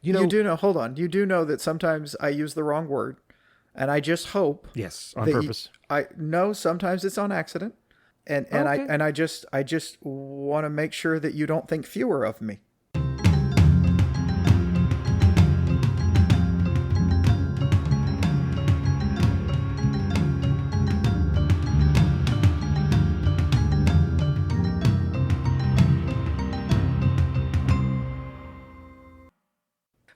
You do know, hold on. You do know that sometimes I use the wrong word, and I just hope Yes, on that purpose. I no, sometimes it's on accident. And Okay. I just want to make sure that you don't think fewer of me.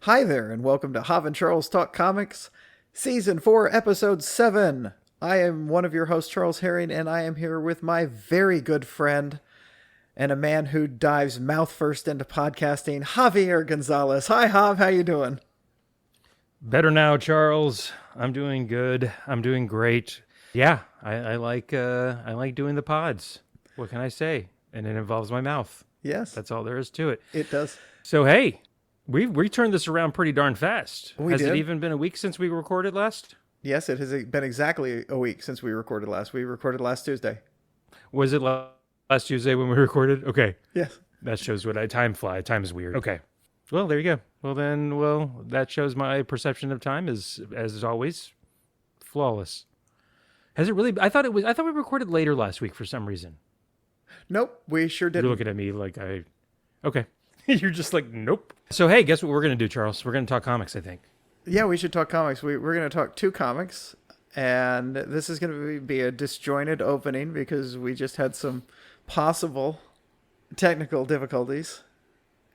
Hi there, and welcome to Hav and Charles Talk Comics, Season 4, Episode 7. I am one of your hosts, Charles Herring, and I am here with my very good friend and a man who dives mouth first into podcasting, Javier Gonzalez. Hi, Jav. How you doing? Better now, Charles. I'm doing good. I'm doing great. Yeah, I like doing the pods. What can I say? And it involves my mouth. Yes, That's all there is to it. it does. So hey, we turned this around pretty darn fast. We Has it did. even been a week since we recorded last? Yes, it has been exactly a week since we recorded last. We recorded last Tuesday. Was it last Tuesday when we recorded? Okay, Yes. that shows what time fly. Time is weird. Okay, well there you go. Well that shows my perception of time is, as always, flawless. Has it really? I thought we recorded later last week for some reason. Nope, we sure You're didn't. looking at me like I. Okay. You're just like nope. So hey, guess what we're gonna do, Charles? We're gonna talk comics. I think. Yeah, we should talk comics. We're going to talk two comics, and this is going to be a disjointed opening because we just had some possible technical difficulties.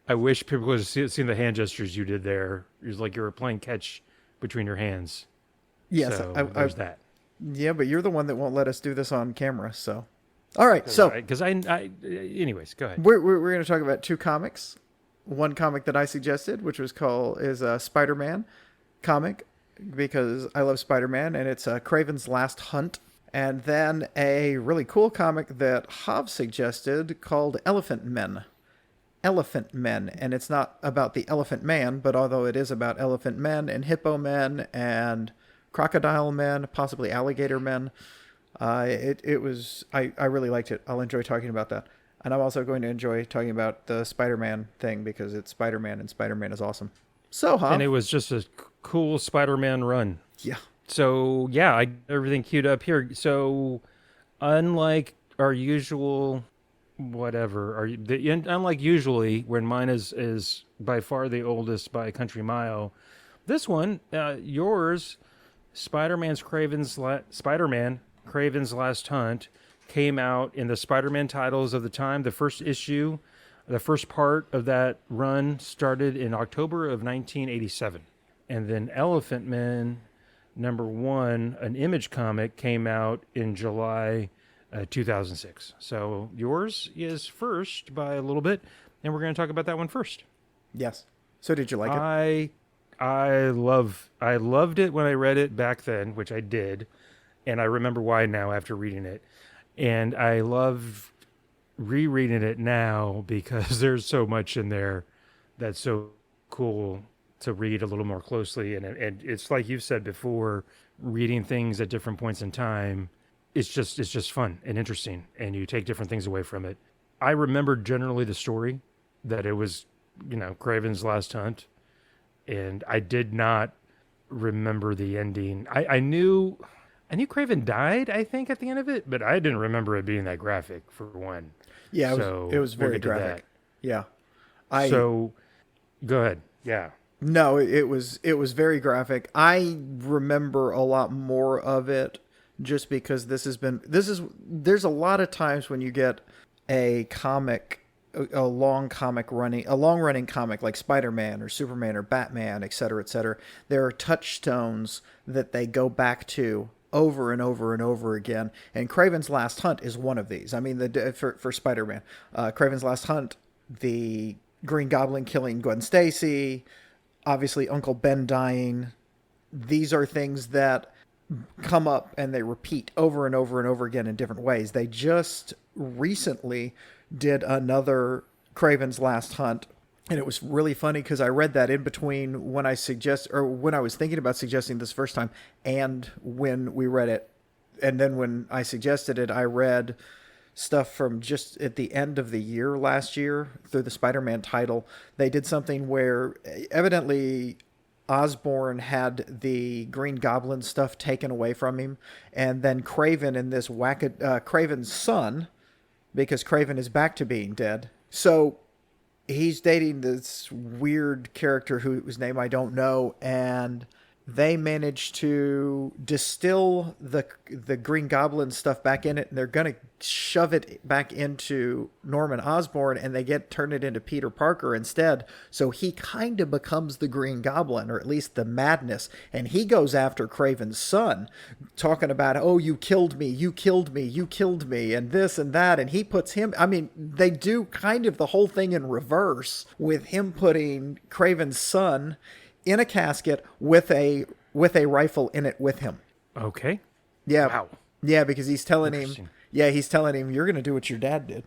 I wish people could have seen the hand gestures you did there. It was like you were playing catch between your hands. Yes, So there's that. yeah, but you're the one that won't let us do this on camera, so. All right, so Because anyways, go ahead. we're going to talk about two comics. One comic that I suggested, which is a Spider-Man comic, because I love Spider-Man, and it's Kraven's Last Hunt. And then a really cool comic that Hav suggested called ElephantMen. ElephantMen, and it's not about the Elephant Man, but although it is about elephant men and hippo men and crocodile men, possibly alligator men, I really liked it. I'll enjoy talking about that. And I'm also going to enjoy talking about the Spider-Man thing because it's Spider-Man and Spider-Man is awesome. So, And it Hav, was just a cool Spider-Man run. yeah. So yeah, I got everything queued up here. So unlike our usual, whatever, unlike usually when mine is by far the oldest by a country mile, this one, yours, Spider-Man Craven's Last Hunt, came out in the Spider-Man titles of the time. The first issue, the first part of that run started in October of 1987, and then *ElephantMen* #1, an Image comic, came out in July 2006. So yours is first by a little bit, and we're going to talk about that one first. Yes. So did you like it? I loved it when I read it back then, which I did, and I remember why now after reading it. And I love rereading it now because there's so much in there that's so cool to read a little more closely, and it's like you've said before, reading things at different points in time, it's just fun and interesting, and you take different things away from it. I remember generally the story, that it was, Craven's Last Hunt, and I did not remember the ending. I knew Kraven died, I think, at the end of it, but I didn't remember it being that graphic, for one. Yeah, So it was we'll very get to graphic. that. Yeah. So go ahead. Yeah. No, it was very graphic. I remember a lot more of it just because there's a lot of times when you get a comic, a long running comic like Spider-Man or Superman or Batman, etc., there are touchstones that they go back to over and over and over again, and Kraven's Last Hunt is one of these. I mean, for Spider-Man, Kraven's Last Hunt, the Green Goblin killing Gwen Stacy, obviously Uncle Ben dying. These are things that come up and they repeat over and over and over again in different ways. They just recently did another Kraven's Last Hunt, and it was really funny because I read that in between when I was thinking about suggesting this first time and when we read it. And then when I suggested it, I read stuff from just at the end of the year last year through the Spider-Man title. They did something where evidently Osborn had the Green Goblin stuff taken away from him, and then Kraven in this Kraven's son, because Kraven is back to being dead. So he's dating this weird character whose name I don't know, and they managed to distill the Green Goblin stuff back in it, and they're going to shove it back into Norman Osborn, and they turn it into Peter Parker instead. So he kind of becomes the Green Goblin, or at least the madness, and he goes after Kraven's son, talking about, oh, you killed me, you killed me, you killed me, and this and that, and he puts him, I mean, they do kind of the whole thing in reverse, with him putting Kraven's son in a casket with a rifle in it with him. Okay. Yeah. Wow. Yeah, because he's telling him, you're going to do what your dad did.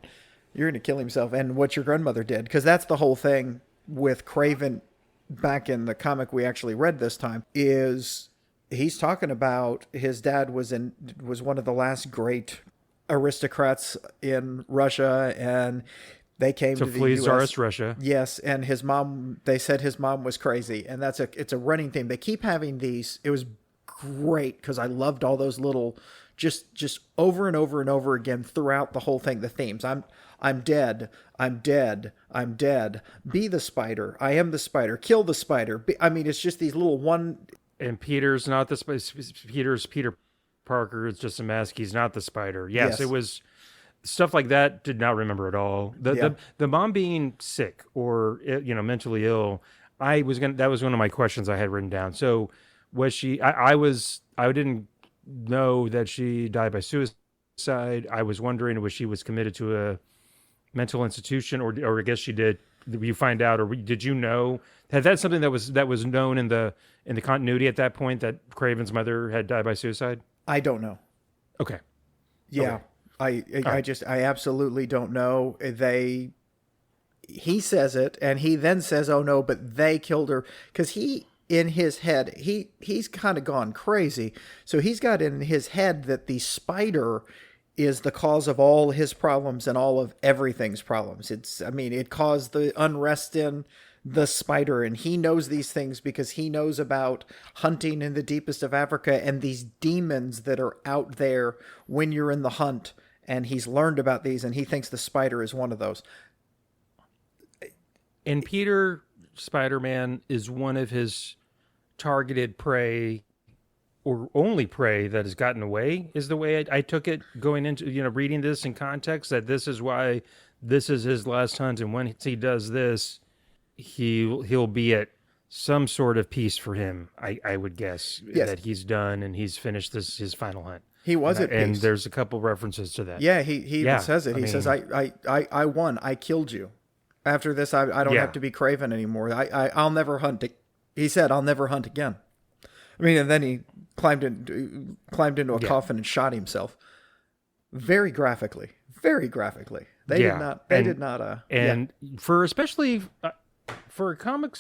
You're going to kill himself and what your grandmother did. Because that's the whole thing with Kraven back in the comic we actually read this time, is he's talking about his dad was one of the last great aristocrats in Russia, and they came to the flee U.S. Tsarist Russia. Yes, and his mom, they said his mom was crazy, and it's a running theme. They keep having these. It was great because I loved all those little, just over and over and over again throughout the whole thing. The themes. I'm dead. I'm dead. I'm dead. Be the spider. I am the spider. Kill the spider. It's just these little one. And Peter's not the spider. Peter Parker. It's just a mask. He's not the spider. Yes. It was. Stuff like that, did not remember at all. The mom being sick or mentally ill, that was one of my questions I had written down. So was she? I didn't know that she died by suicide. I was wondering was she committed to a mental institution, or I guess she did. Did you find out, or did you know? Had that something that was known in the continuity at that point, that Kraven's mother had died by suicide? I don't know. Okay. Yeah. Okay. I absolutely don't know. He says it, and he then says, oh no, but they killed her, because in his head, he's kind of gone crazy. So he's got in his head that the spider is the cause of all his problems and all of everything's problems. It caused the unrest in the spider, and he knows these things because he knows about hunting in the deepest of Africa and these demons that are out there when you're in the hunt. And he's learned about these, and he thinks the spider is one of those. And Peter, Spider-Man, is one of his targeted prey, or only prey that has gotten away, is the way I took it going into, reading this in context, that this is why this is his last hunt. And when he does this, he'll be at some sort of peace for him, I would guess. Yes. That he's done and he's finished his final hunt. He was at peace. And there's a couple references to that. Yeah, he says it. He says, I won. I killed you. After this, I don't have to be Kraven anymore. I'll never hunt. He said, I'll never hunt again. And then he climbed into a coffin and shot himself. Very graphically. Very graphically. They did not. And for especially for a comic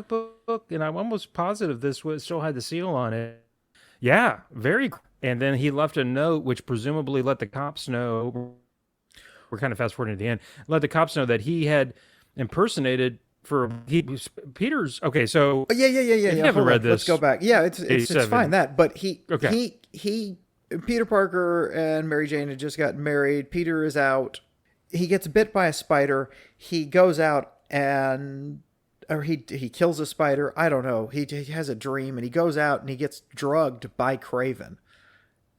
book, and I'm almost positive this still had the seal on it. Yeah, very. And then he left a note, which presumably let the cops know. We're kind of fast forwarding to the end. Let the cops know that he had impersonated Peter's. Okay, so yeah. You haven't read this. Let's go back. Yeah, it's fine that, but he Peter Parker and Mary Jane had just gotten married. Peter is out. He gets bit by a spider. He goes out or he kills a spider. I don't know. He has a dream, and he goes out and he gets drugged by Kraven.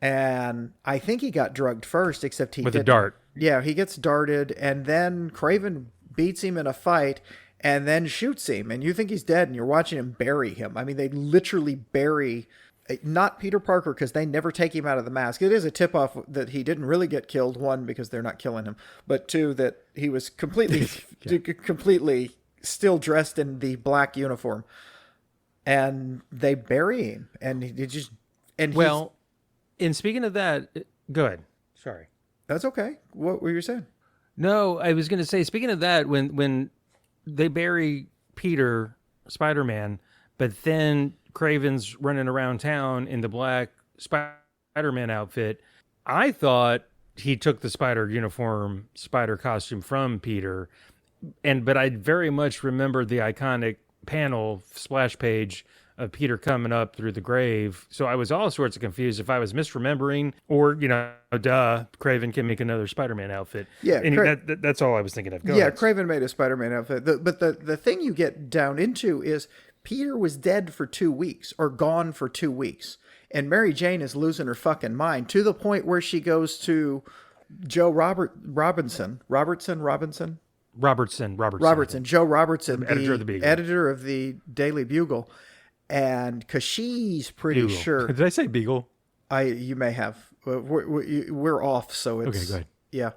And I think he got drugged first, except he with a dart. Yeah, he gets darted, and then Kraven beats him in a fight, and then shoots him. And you think he's dead, and you're watching him bury him. They literally bury, not Peter Parker, because they never take him out of the mask. It is a tip-off that he didn't really get killed. One, because they're not killing him, but two, that he was completely still dressed in the black uniform, and they bury him, and he just and speaking of that, go ahead. Sorry. That's okay. What were you saying? No, I was going to say, speaking of that, when they bury Peter, Spider-Man, but then Kraven's running around town in the black Spider-Man outfit, I thought he took the spider uniform, spider costume from Peter, but I very much remember the iconic panel splash page of Peter coming up through the grave. So I was all sorts of confused if I was misremembering or, Kraven can make another Spider-Man outfit. Yeah, And that's all I was thinking of. Go yeah, ahead. Kraven made a Spider-Man outfit. But the thing you get down into is Peter was dead for 2 weeks or gone for 2 weeks. And Mary Jane is losing her fucking mind to the point where she goes to Joe Robertson, Joe Robertson, Editor of the Beagle. editor of the Daily Bugle. And because she's pretty Beagle. sure. Did I say Beagle? You may have. We're off, so it's Okay, go ahead. Yeah.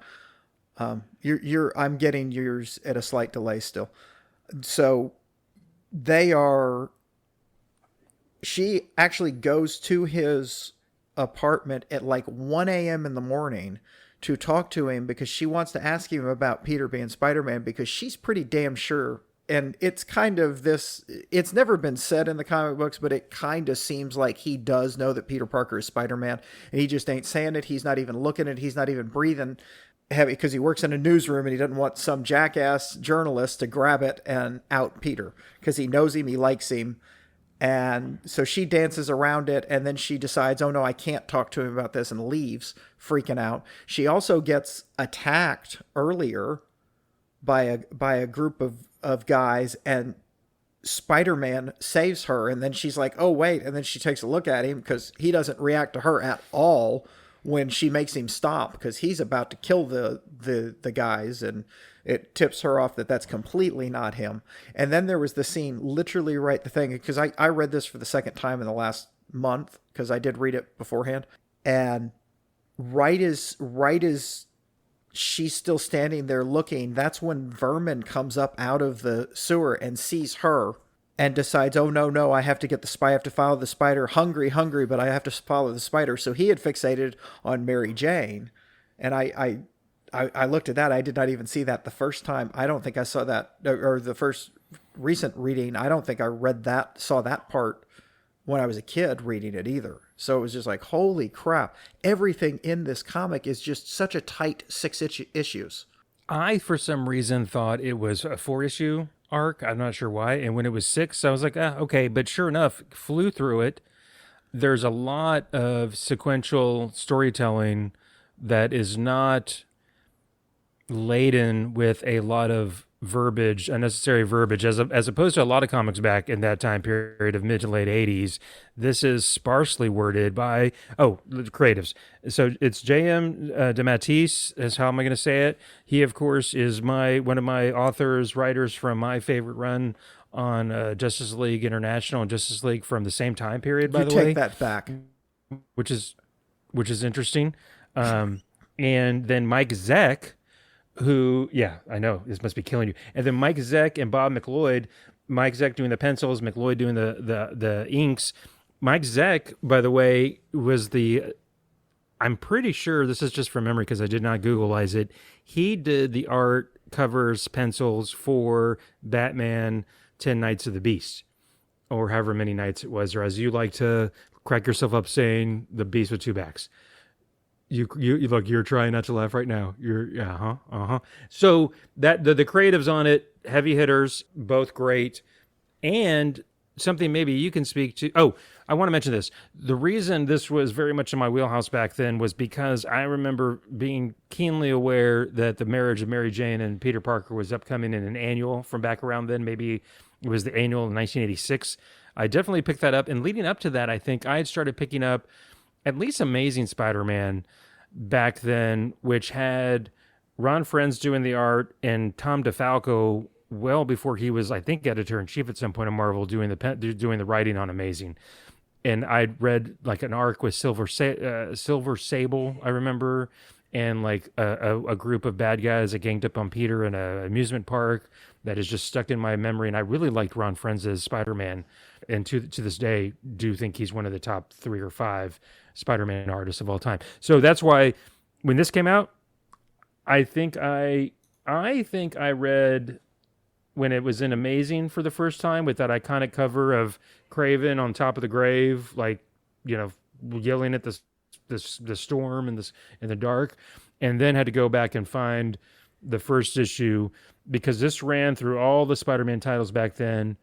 I'm getting yours at a slight delay still. So she actually goes to his apartment at like 1 a.m. in the morning to talk to him because she wants to ask him about Peter being Spider-Man because she's pretty damn sure. And it's kind of this, it's never been said in the comic books, but it kind of seems like he does know that Peter Parker is Spider-Man and he just ain't saying it. He's not even looking at it. He's not even breathing heavy because he works in a newsroom and he doesn't want some jackass journalist to grab it and out Peter because he knows him, he likes him. And so she dances around it and then she decides, oh no, I can't talk to him about this, and leaves freaking out. She also gets attacked earlier by a group of guys, and Spider-Man saves her. And then she's like, oh wait. And then she takes a look at him because he doesn't react to her at all when she makes him stop because he's about to kill the guys, and it tips her off that that's completely not him. And then there was the scene, literally right the thing, because I read this for the second time in the last month because I did read it beforehand. And right as she's still standing there looking, that's when Vermin comes up out of the sewer and sees her and decides, oh no, I have to get the spy, I have to follow the spider, hungry, but I have to follow the spider. So he had fixated on Mary Jane. And I looked at that. I did not even see that the first time. I don't think I saw that, or the first recent reading. I don't think I saw that part when I was a kid reading it either. So it was just like, holy crap. Everything in this comic is just such a tight 6 issues. I, for some reason, thought it was a 4-issue arc. I'm not sure why. And when it was 6, I was like, okay. But sure enough, flew through it. There's a lot of sequential storytelling that is not laden with a lot of verbiage, unnecessary verbiage, as opposed to a lot of comics back in that time period of mid to late 80s. This is sparsely worded by the creatives. So it's J.M. DeMatteis, is how am I going to say it? He, of course, is one of my writers from my favorite run on Justice League International and Justice League from the same time period. By the way, take that back, which is interesting. And then Mike Zeck, who, yeah, I know, this must be killing you. And then Mike Zeck and Bob McLeod, Mike Zeck doing the pencils, McLeod doing the inks. Mike Zeck, by the way, was I'm pretty sure, this is just from memory because I did not Googleize it, he did the art, covers, pencils for Batman 10 Nights of the Beast, or however many nights it was, or as you like to crack yourself up saying, the Beast with 2 backs. You look, you're trying not to laugh right now. So that the creatives on it, heavy hitters, both great. And something maybe you can speak to. Oh, I want to mention this. The reason this was very much in my wheelhouse back then was because I remember being keenly aware that the marriage of Mary Jane and Peter Parker was upcoming in an annual from back around then. Maybe it was the annual in 1986. I definitely picked that up. And leading up to that, I think I had started picking up at least Amazing Spider-Man back then, which had Ron Frenz doing the art and Tom DeFalco well before he was, I think, editor-in-chief at some point in Marvel, doing the writing on Amazing. And I'd read like an arc with Silver Sable, I remember, and like a group of bad guys that ganged up on Peter in an amusement park that is just stuck in my memory. And I really liked Ron Frenz's Spider-Man, and to this day do think he's one of the top 3 or 5 Spider-Man artists of all time. So that's why when this came out, I think I read when it was in Amazing for the first time with that iconic cover of Kraven on top of the grave, like, yelling at the storm in the dark. and then had to go back and find the first issue because this ran through all the Spider-Man titles back then.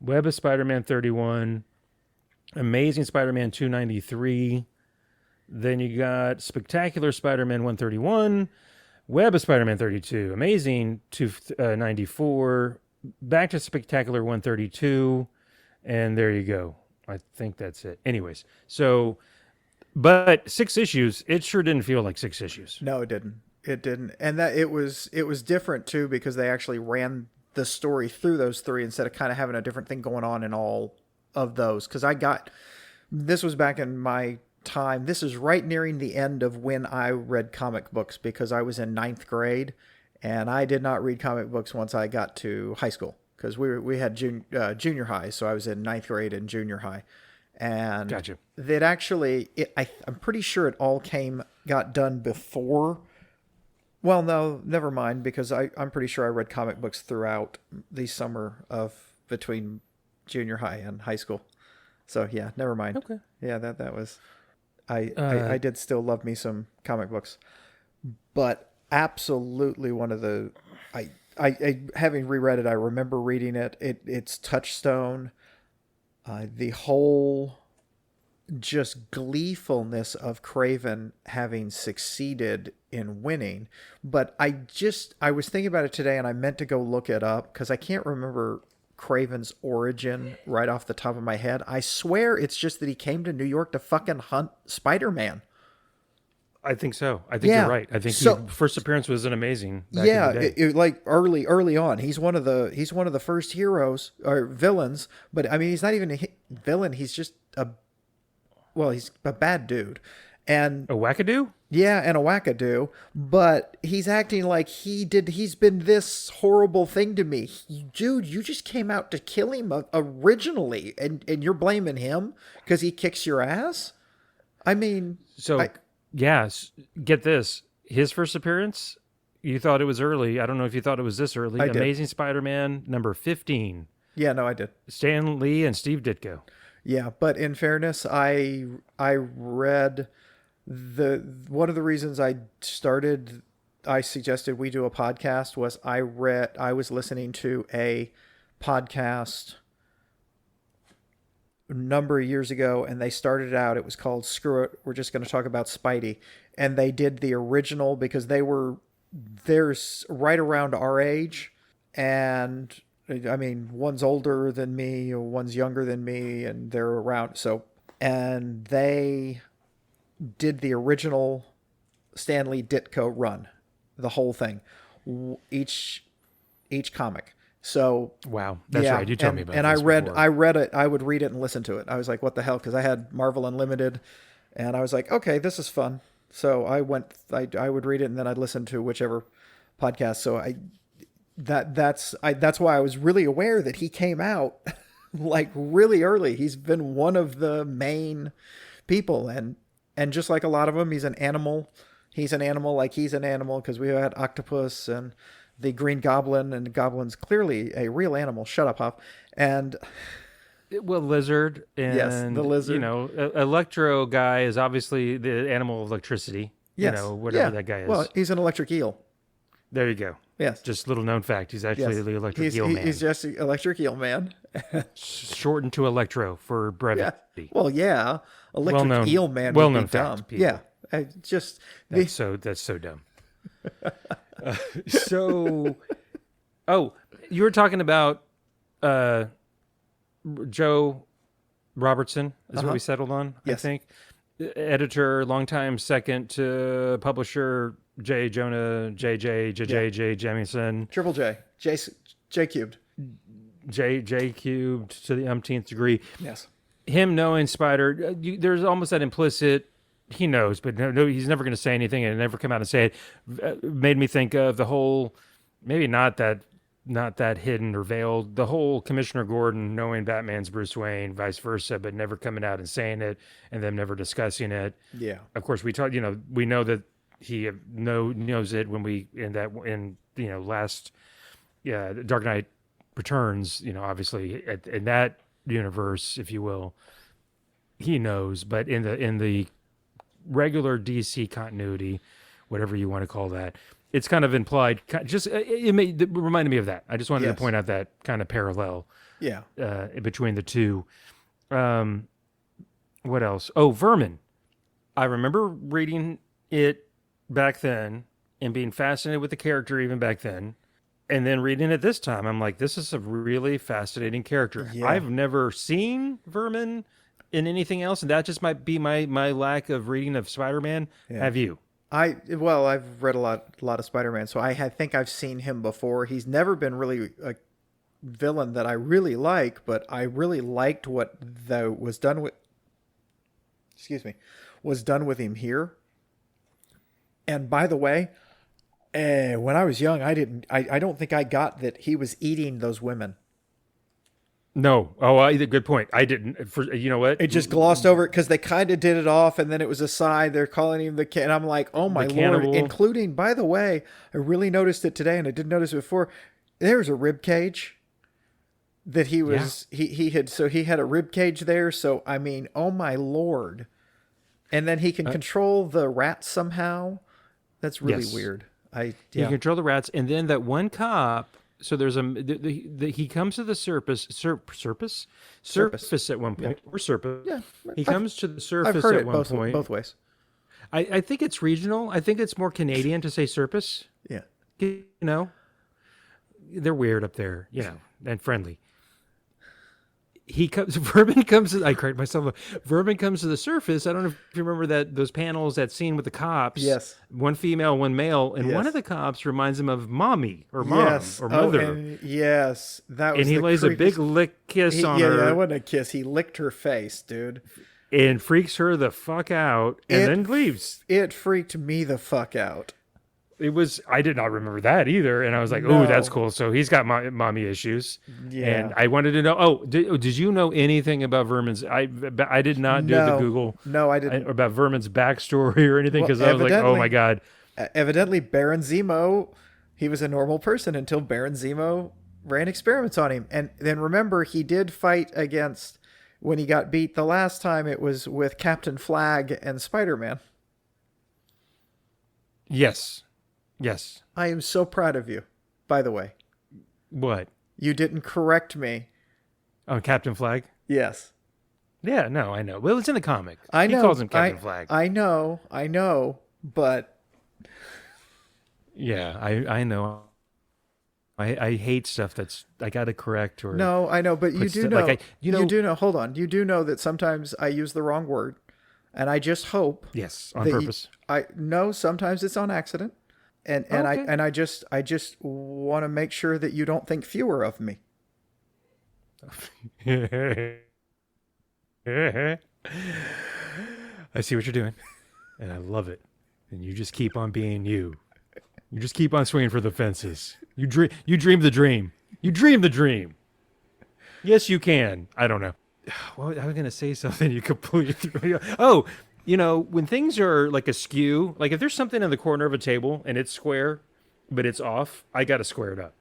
Web of Spider-Man 31, Amazing Spider-Man 293. Then you got Spectacular Spider-Man 131, Web of Spider-Man 32, Amazing 294, back to Spectacular 132, and there you go. I think that's it. Anyways, so, but 6 issues, it sure didn't feel like 6 issues. No, it didn't. It didn't. And that it was different too because they actually ran the story through those 3 instead of kind of having a different thing going on in all of those. Because this was back in my time. This is right nearing the end of when I read comic books because I was in 9th grade and I did not read comic books once I got to high school because we had junior high. So I was in 9th grade and junior high. And Gotcha. that actually, I'm pretty sure it all got done before. Well, no, never mind, because I'm pretty sure I read comic books throughout the summer of between junior high and high school. So yeah, never mind. Okay. Yeah, that was. I did still love me some comic books, but absolutely one of the. I having reread it, I remember reading it. It's touchstone. The whole just gleefulness of Kraven having succeeded in winning. But I was thinking about it today and I meant to go look it up because I can't remember Kraven's origin right off the top of my head. I swear it's just that he came to New York to fucking hunt Spider-Man. I think so. I think you're right. I think his first appearance was an amazing. Back in the day. Like early on, he's one of the first heroes or villains. But I mean, he's not even a villain. He's just he's a bad dude, and a wackadoo. Yeah, and a wackadoo. But he's acting like he's been this horrible thing to me, dude. You just came out to kill him originally, and you're blaming him because he kicks your ass. I mean, Yes, get this. His first appearance, you thought it was early. I don't know if you thought it was this early. I did. Amazing Spider-Man number 15. Yeah, no, I did. Stan Lee and Steve Ditko. Yeah, but in fairness, I read one of the reasons I suggested we do a podcast was I was listening to a podcast number of years ago, and they started out, it was called Screw It, we're just going to talk about Spidey, and they did the original because they're right around our age, and I mean, one's older than me, or one's younger than me, and they're around, and they did the original Stan Lee Ditko run, the whole thing, each comic. So wow, that's right. You told me about. And I read it. I would read it and listen to it. I was like, "What the hell?" Because I had Marvel Unlimited, and I was like, "Okay, this is fun." So I would read it and then I'd listen to whichever podcast. So that's why I was really aware that he came out like really early. He's been one of the main people, and just like a lot of them, he's an animal. He's an animal like he's an animal because we had Octopus and the Green Goblin, and the Goblin's clearly a real animal. Shut up, Hop. And lizard. And, yes, the lizard. You know, Electro guy is obviously the animal of electricity. Yes. You know, whatever that guy is. Well, he's an electric eel. There you go. Yes. Just little known fact. He's actually the electric eel man. He's just the electric eel man. Shortened to Electro for brevity. Yeah. Well, yeah. Electric eel man would be dumb. Yeah. That's so dumb. You were talking about Joe Robertson is what we settled on, yes. I think. Editor, longtime second to publisher, J. Jonah, J. Jamison. Triple J. J cubed. J cubed to the umpteenth degree. Yes. Him knowing Spider, there's almost that implicit, he knows, but no, he's never going to say anything and never come out and say it. Made me think of the whole, maybe not that hidden or veiled, the whole Commissioner Gordon knowing Batman's Bruce Wayne, vice versa, but never coming out and saying it and them never discussing it. Yeah. Of course, we know that he knows it when last Dark Knight Returns, obviously in that universe, if you will, he knows, but in the regular DC continuity, whatever you want to call that. It's kind of implied. Just it reminded me of that. I just wanted to point out that kind of parallel. Yeah. Between the two. What else? Oh, Vermin. I remember reading it back then and being fascinated with the character even back then. And then reading it this time, I'm like, this is a really fascinating character. Yeah. I've never seen Vermin in anything else, and that just might be my lack of reading of Spider-Man. Yeah. Have you? I've read a lot of Spider-Man, so I think I've seen him before. He's never been really a villain that I really like, but I really liked what was done with him here. And by the way, when I was young, I don't think I got that he was eating those women. No. Oh, good point. I didn't. You know what? It just glossed over it because they kind of did it off, and then it was a side. They're calling him and I'm like, oh my Lord. Including, by the way, I really noticed it today, and I didn't notice it before. There was a rib cage that he was he had a rib cage there. So I mean, oh my Lord. And then he can control the rats somehow. That's really weird. He can control the rats, and then that one cop. So there's he comes to the surface at one point. Or surface. Yeah, he comes to the surface at one point. Both ways. I think it's regional. I think it's more Canadian to say surface. Yeah, you know, they're weird up there, you know, and friendly. Vermin comes. I correct myself. Vermin comes to the surface. I don't know if you remember those panels, that scene with the cops. Yes. One female, one male, and one of the cops reminds him of mommy or mom or mother. That was. And he lays a big lick kiss on her. Yeah, that wasn't a kiss. He licked her face, dude. And freaks her the fuck out, and then leaves. It freaked me the fuck out. I did not remember that either. And I was like, oh, that's cool. So he's got mommy issues. Yeah. And I wanted to know, did you know anything about Vermin's? I did not do the Google. No, I didn't. About Vermin's backstory or anything. Because I was like, oh my God. Evidently, Baron Zemo, he was a normal person until Baron Zemo ran experiments on him. And then remember, he did fight against, when he got beat the last time, it was with Captain Flag and Spider-Man. Yes. Yes. I am so proud of you, by the way. What? You didn't correct me. Oh, Captain Flag? Yes. Yeah, no, I know. Well, it's in the comic. I know. He calls him Captain Flag. I know, but... Yeah, I know. I hate stuff that's I got to correct or... No, I know, but you do know. You do know. Hold on. You do know that sometimes I use the wrong word, and I just hope... Yes, on purpose. No, sometimes it's on accident. And I just want to make sure that you don't think fewer of me. I see what you're doing, and I love it. And you just keep on being you. You just keep on swinging for the fences. You dream the dream. You dream the dream. Yes, you can. I don't know. Well, I was going to say something you completely... Oh, you know, when things are like askew, like if there's something in the corner of a table and it's square, but it's off, I got to square it up.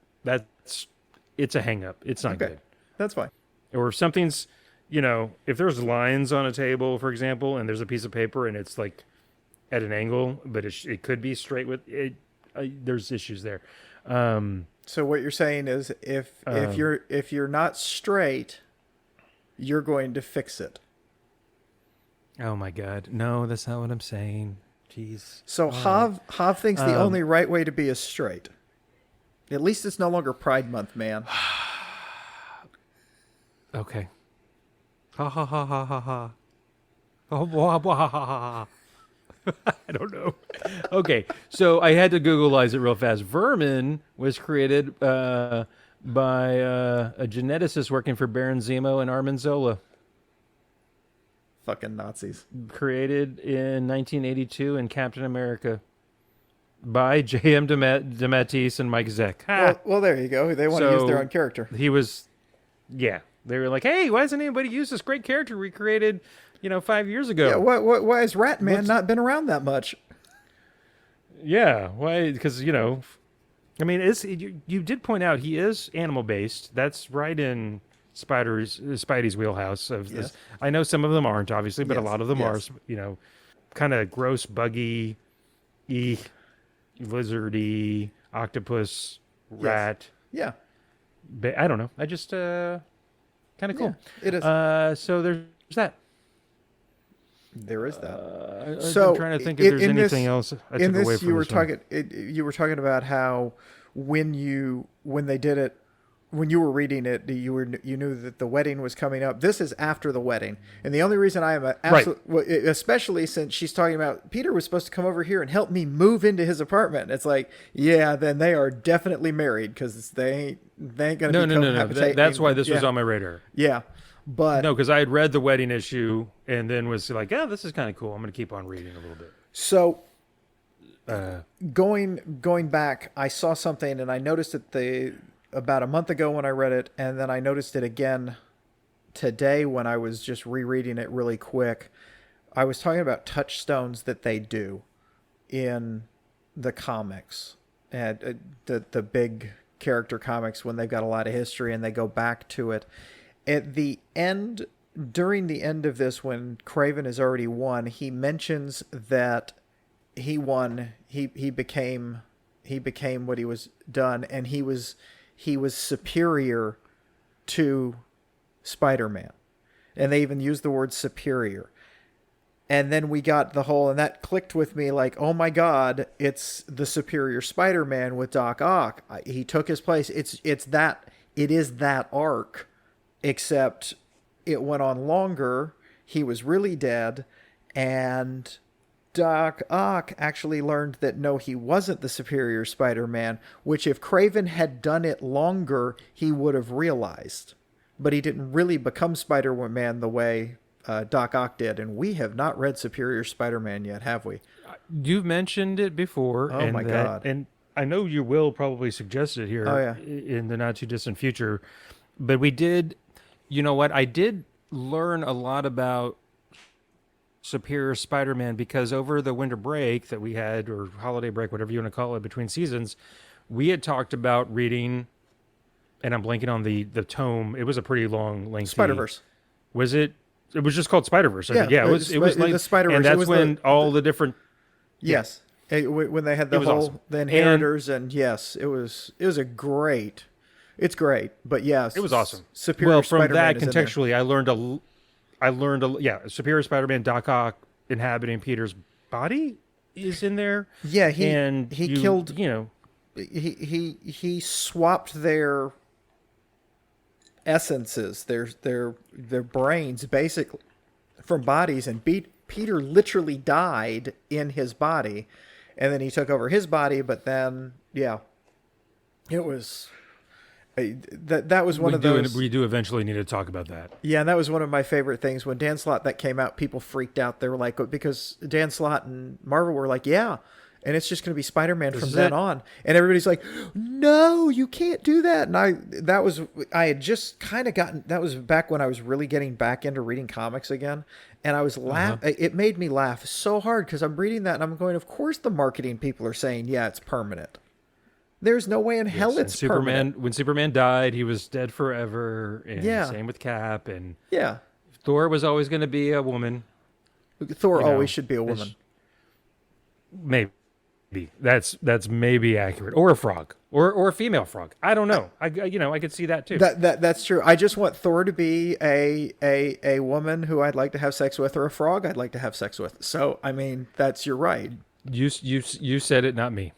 It's a hang up. It's not good. That's fine. Or if something's, you know, if there's lines on a table, for example, and there's a piece of paper and it's like at an angle, but it could be straight with it. There's issues there. So what you're saying is if you're not straight, you're going to fix it. Oh my God. No, that's not what I'm saying. Jeez. So Hav thinks the only right way to be is straight. At least it's no longer Pride Month, man. Okay. Ha ha ha ha ha ha. Oh, blah, blah, ha ha ha. I don't know. Okay, so I had to Googleize it real fast. Vermin was created by a geneticist working for Baron Zemo and Armin Zola. Fucking Nazis. Created in 1982 in Captain America by J.M. DeMatteis and Mike Zeck. Well, there you go. They want to use their own character. He was, yeah. They were like, hey, why hasn't anybody used this great character we created, 5 years ago? Yeah, why has Ratman not been around that much? Yeah, why? Because, I mean, you did point out he is animal-based. That's right in Spidey's wheelhouse of this. Yes. I know some of them aren't, obviously, but yes. a lot of them are, kind of gross, buggy, lizardy, octopus, rat. Yeah. I don't know. I just kind of cool. Yeah, it is. So there's that. There is that. I'm trying to think if there's anything else I took away from you were this one. you were talking about how when they did it, when you were reading it, you knew that the wedding was coming up. This is after the wedding, and the only reason I am especially since she's talking about Peter was supposed to come over here and help me move into his apartment. It's like, yeah, then they are definitely married because they ain't gonna No. That's why this was on my radar. Yeah, but no, because I had read the wedding issue and then was like, yeah, this is kind of cool. I'm going to keep on reading a little bit. So going back, I saw something and I noticed it about a month ago when I read it, and then I noticed it again today when I was just rereading it really quick. I was talking about touchstones that they do in the comics, and the big character comics when they've got a lot of history and they go back to it. At the end, during the end of this, when Kraven has already won, he mentions that he won. He became what he was done, and he was superior to Spider-Man. And they even used the word superior. And then we got the whole, and that clicked with me like, oh my God, it's the superior Spider-Man with Doc Ock. He took his place. It is that arc, except it went on longer. He was really dead, and Doc Ock actually learned that no, he wasn't the superior Spider-Man, which if Kraven had done it longer, he would have realized. But he didn't really become Spider-Man the way Doc Ock did, and we have not read Superior Spider-Man yet, have we? You've mentioned it before. Oh my God. And I know you will probably suggest it here in the not too distant future, but we did, you know what, I did learn a lot about Superior Spider-Man because over the winter break that we had, or holiday break, whatever you want to call it, between seasons, we had talked about reading, and I'm blanking on the tome. It was a pretty long, lengthy... Spider-Verse. Was it? It was just called Spider-Verse. I think. Yeah, it was the Spider-Verse. And that's when all the different... Yes. When they had the whole... Awesome. The Inheritors, and yes, it was a great... It's great, but yes. It was awesome. Superior from Spider-Man that, contextually, I learned Superior Spider-Man, Doc Ock inhabiting Peter's body is in there. Yeah, he killed. You know, he swapped their essences, their brains, basically, from bodies, and Peter literally died in his body, and then he took over his body. But then, yeah, it was. That was one of those. We do eventually need to talk about that. Yeah, and that was one of my favorite things. When Dan Slott that came out, people freaked out. They were like, because Dan Slott and Marvel were like, yeah, and it's just going to be Spider-Man from then on. And everybody's like, no, you can't do that. And I had just kind of gotten, that was back when I was really getting back into reading comics again. And I was laughing. It made me laugh so hard because I'm reading that and I'm going, of course the marketing people are saying, yeah, it's permanent. There's no way in hell it's permanent. When Superman died, he was dead forever. And same with Cap. And Thor was always going to be a woman. Thor always should be a woman. Maybe. That's maybe accurate. Or a frog. Or a female frog. I don't know. I could see that too. That's true. I just want Thor to be a woman who I'd like to have sex with, or a frog I'd like to have sex with. So, I mean, you're right. You said it, not me.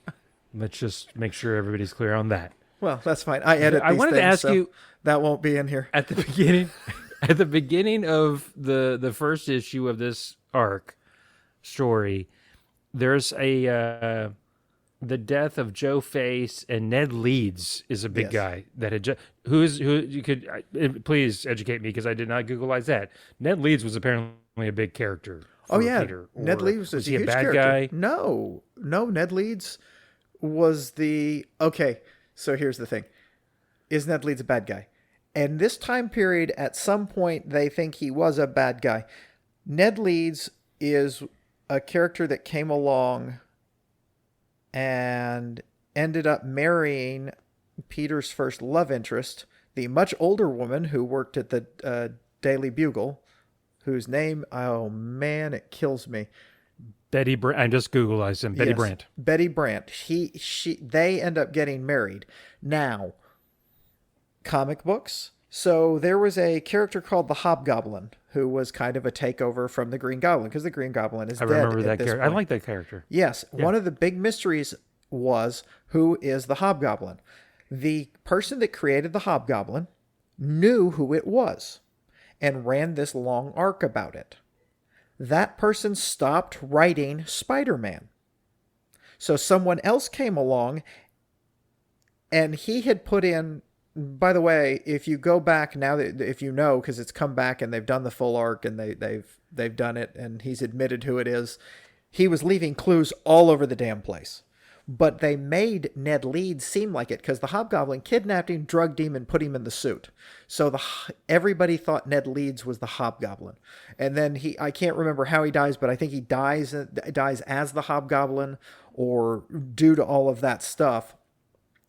Let's just make sure everybody's clear on that. Well, that's fine. I edit these I wanted things, to ask so you that won't be in here at the beginning. At the beginning of the first issue of this arc story, there's the death of Joe Face, and Ned Leeds is a big guy that had who you could please educate me because I did not Googleize that. Ned Leeds was apparently a big character. Peter. Ned Leeds was a he huge a bad character. Guy? No, Ned Leeds was okay. So here's the thing: is Ned Leeds a bad guy? And this time period, at some point, they think he was a bad guy. Ned Leeds is a character that came along and ended up marrying Peter's first love interest, the much older woman who worked at the Daily Bugle, whose name, oh man, it kills me, Betty Brant. I just Googled him. Betty Yes, Brant. Betty Brant. They end up getting married. Now, comic books. So there was a character called the Hobgoblin who was kind of a takeover from the Green Goblin because the Green Goblin is I dead remember at that this character. I point. like that character. Yes, Yeah. one of the big mysteries was who is the Hobgoblin. The person that created the Hobgoblin knew who it was and ran this long arc about it. That person stopped writing Spider-Man. So someone else came along and he had put in, by the way, if you go back now, that if you know, because it's come back and they've done the full arc and they've done it and he's admitted who it is, he was leaving clues all over the damn place. But they made Ned Leeds seem like it because the Hobgoblin kidnapped him, drugged him, and put him in the suit. So everybody thought Ned Leeds was the Hobgoblin. And then I can't remember how he dies, but I think he dies as the Hobgoblin or due to all of that stuff.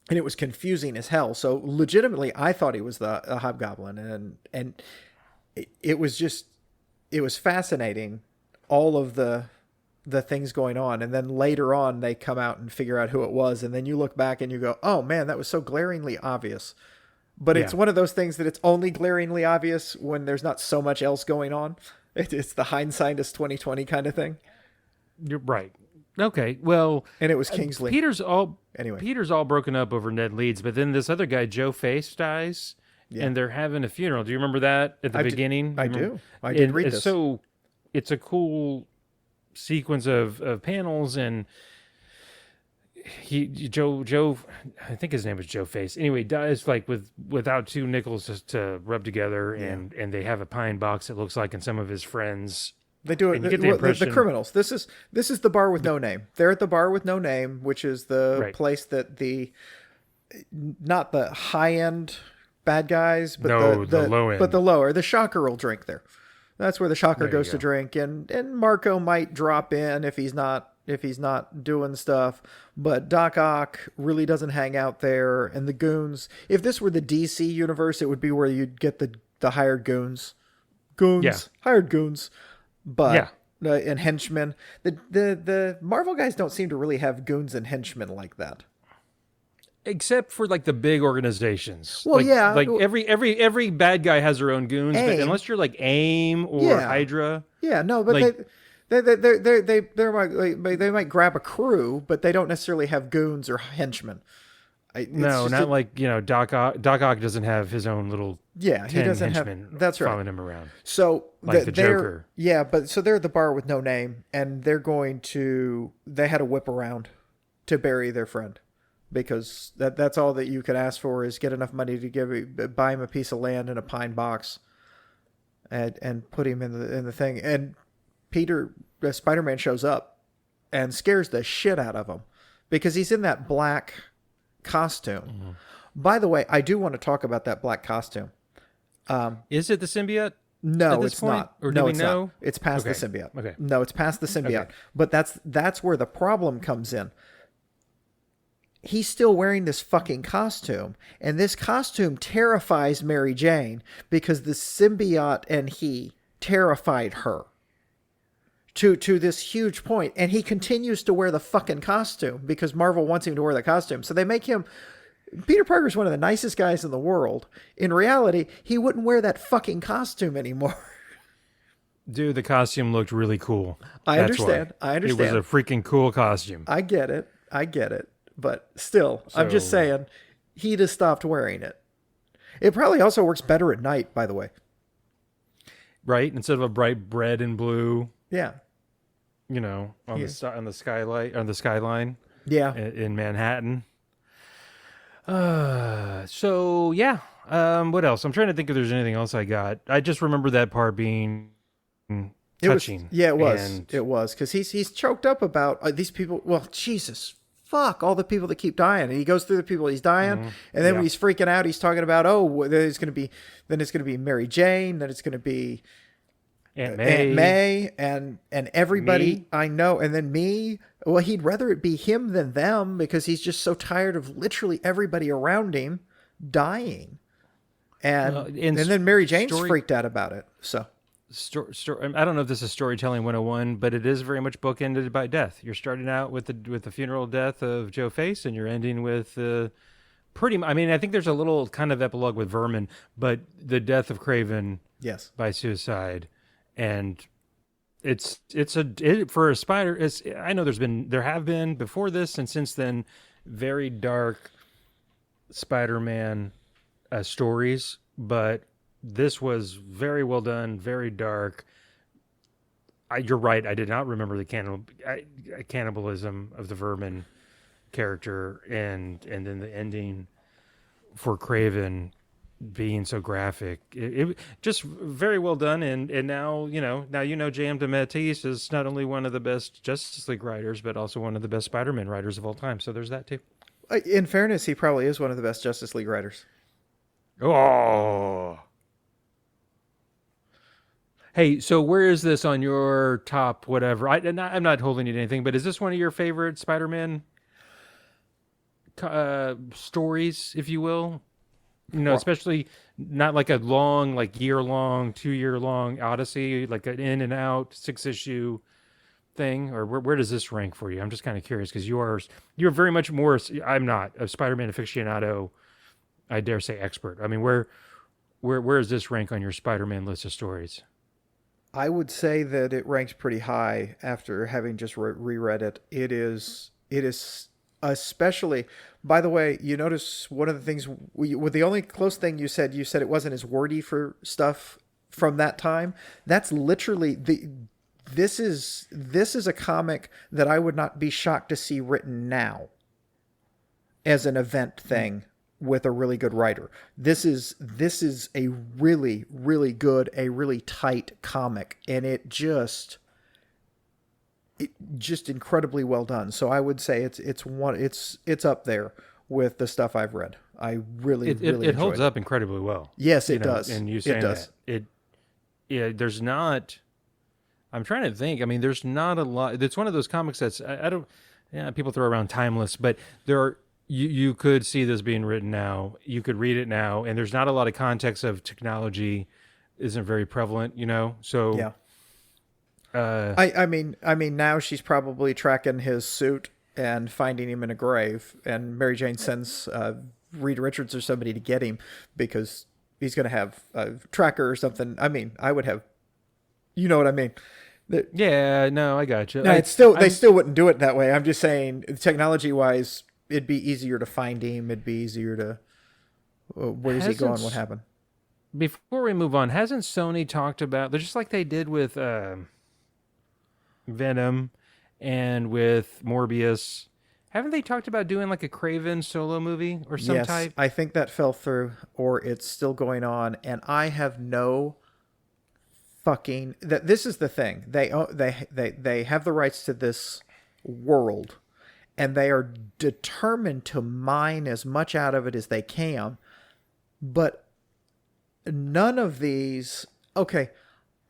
And it was confusing as hell. So legitimately, I thought he was the Hobgoblin. And it was fascinating, all of the things going on. And then later on, they come out and figure out who it was. And then you look back and you go, oh man, that was so glaringly obvious. But it's one of those things that it's only glaringly obvious when there's not so much else going on. It's the hindsight is 2020 kind of thing. You're right. Okay, well, and it was Kingsley. Peter's all broken up over Ned Leeds, but then this other guy, Joe Face, dies, and they're having a funeral. Do you remember that at the beginning? I do. I did read this. So it's a cool sequence of panels, and Joe, I think his name was Joe Face. Anyway, dies like without two nickels to rub together, and they have a pine box. It looks like, and some of his friends. They do it. The criminals. This is the bar with no name. They're at the bar with no name, which is the place that not the high end bad guys, but the low end. But the Shocker will drink there. That's where the Shocker goes to drink, and Marco might drop in if he's not doing stuff. But Doc Ock really doesn't hang out there, and the goons. If this were the DC universe, it would be where you'd get the hired goons, hired goons. But and henchmen, the Marvel guys don't seem to really have goons and henchmen like that, except for like the big organizations. Well, like every bad guy has their own goons, but unless you're like AIM or Hydra, but like, they might grab a crew, but they don't necessarily have goons or henchmen. Like Doc Ock doesn't have his own little he doesn't have following him around. So like the Joker. So they're at the bar with no name, and they had a whip around to bury their friend because that's all that you could ask for is get enough money to buy him a piece of land and a pine box, and put him in the thing. And Spider-Man shows up and scares the shit out of him because he's in that black costume. Mm-hmm. By the way, I do want to talk about that black costume. Is it the symbiote? No, it's not. Or do we know? Not. It's past the symbiote. Okay. No, it's past the symbiote. Okay. But that's where the problem comes in. He's still wearing this fucking costume, and this costume terrifies Mary Jane because the symbiote and he terrified her to this huge point, and he continues to wear the fucking costume because Marvel wants him to wear the costume. So they make him... Peter Parker's one of the nicest guys in the world. In reality, he wouldn't wear that fucking costume anymore. Dude, the costume looked really cool. I understand. It was a freaking cool costume. I get it. But still, I'm just saying, he just stopped wearing it. It probably also works better at night, by the way. Right? Instead of a bright red and blue. Yeah. On the skylight, on the skyline. Yeah. In Manhattan. What else? I'm trying to think if there's anything else I got. I just remember that part being touching. It was because he's choked up about these people. Well, Jesus, fuck all the people that keep dying, and he goes through the people he's dying, and then when he's freaking out, he's talking about then it's going to be Mary Jane, then it's going to be Aunt May and everybody me? I know, and then me. Well, he'd rather it be him than them because he's just so tired of literally everybody around him dying. And then Mary Jane's freaked out about it. So I don't know if this is storytelling 101, but it is very much bookended by death. You're starting out with the funeral death of Joe Face, and you're ending with I mean, I think there's a little kind of epilogue with Vermin, but the death of Kraven, Yes, by suicide, and for a spider. I know there have been before this and since then very dark Spider-Man stories, but this was very well done, very dark. You're right. I did not remember the cannibalism of the Vermin character, and then the ending for Kraven being so graphic. It just very well done, and now J.M. DeMatteis is not only one of the best Justice League writers, but also one of the best Spider-Man writers of all time. So there's that too. In fairness, he probably is one of the best Justice League writers. Oh. Hey, so where is this on your top whatever? I'm not holding you to anything, but is this one of your favorite Spider-Man stories, if you will? Especially not like a long, like year-long, 2-year-long Odyssey, like an in and out 6-issue thing, or where does this rank for you? I'm just kind of curious because you're very much more. I'm not a Spider-Man aficionado. I dare say expert. I mean, where does this rank on your Spider-Man list of stories? I would say that it ranks pretty high after having just reread it. It is especially. By the way, you notice one of the things with the only close thing you said it wasn't as wordy for stuff from that time. That's literally this is a comic that I would not be shocked to see written now as an event thing with a really good writer. This is a really, really good, a really tight comic, and it just incredibly well done. So I would say it's up there with the stuff I've read. I really it holds up incredibly well. Yes, it does. And you saying that there's not. I'm trying to think. I mean, there's not a lot. It's one of those comics that's I don't. Yeah, people throw around timeless, but there are. You could see this being written now. You could read it now, and there's not a lot of context of technology isn't very prevalent. So yeah. I mean, now she's probably tracking his suit and finding him in a grave, and Mary Jane sends Reed Richards or somebody to get him because he's going to have a tracker or something. I mean, I would have, you know what I mean? Yeah, no, I got you. No, they still wouldn't do it that way. I'm just saying, technology wise, it'd be easier to find him. It'd be easier to. Where is he going? What happened? Before we move on, hasn't Sony talked about? They're just like they did with Venom and with Morbius. Haven't they talked about doing like a Kraven solo movie or some type? I think that fell through, or it's still going on, and I have no fucking. This is the thing. They have the rights to this world, and they are determined to mine as much out of it as they can. But none of these. Okay,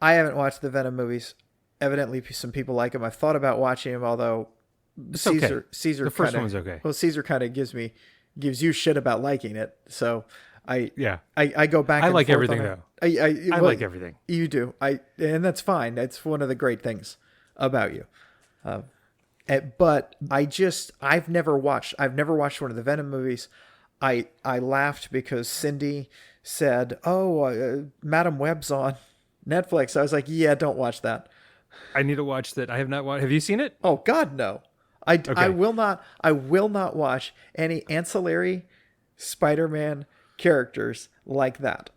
I haven't watched the Venom movies. Evidently, some people like them. I've thought about watching them, although Caesar the first one's okay. Well, Caesar kind of gives you shit about liking it, so I go back. I and like forth everything on it. though. I like everything. You do. And that's fine. That's one of the great things about you. But I've never watched one of the Venom movies. I laughed because Cindy said, "Oh, Madam Web's on Netflix." I was like, "Yeah, don't watch that." I need to watch that. I have not watched. Have you seen it? Oh God, no. I will not watch any ancillary Spider-Man characters like that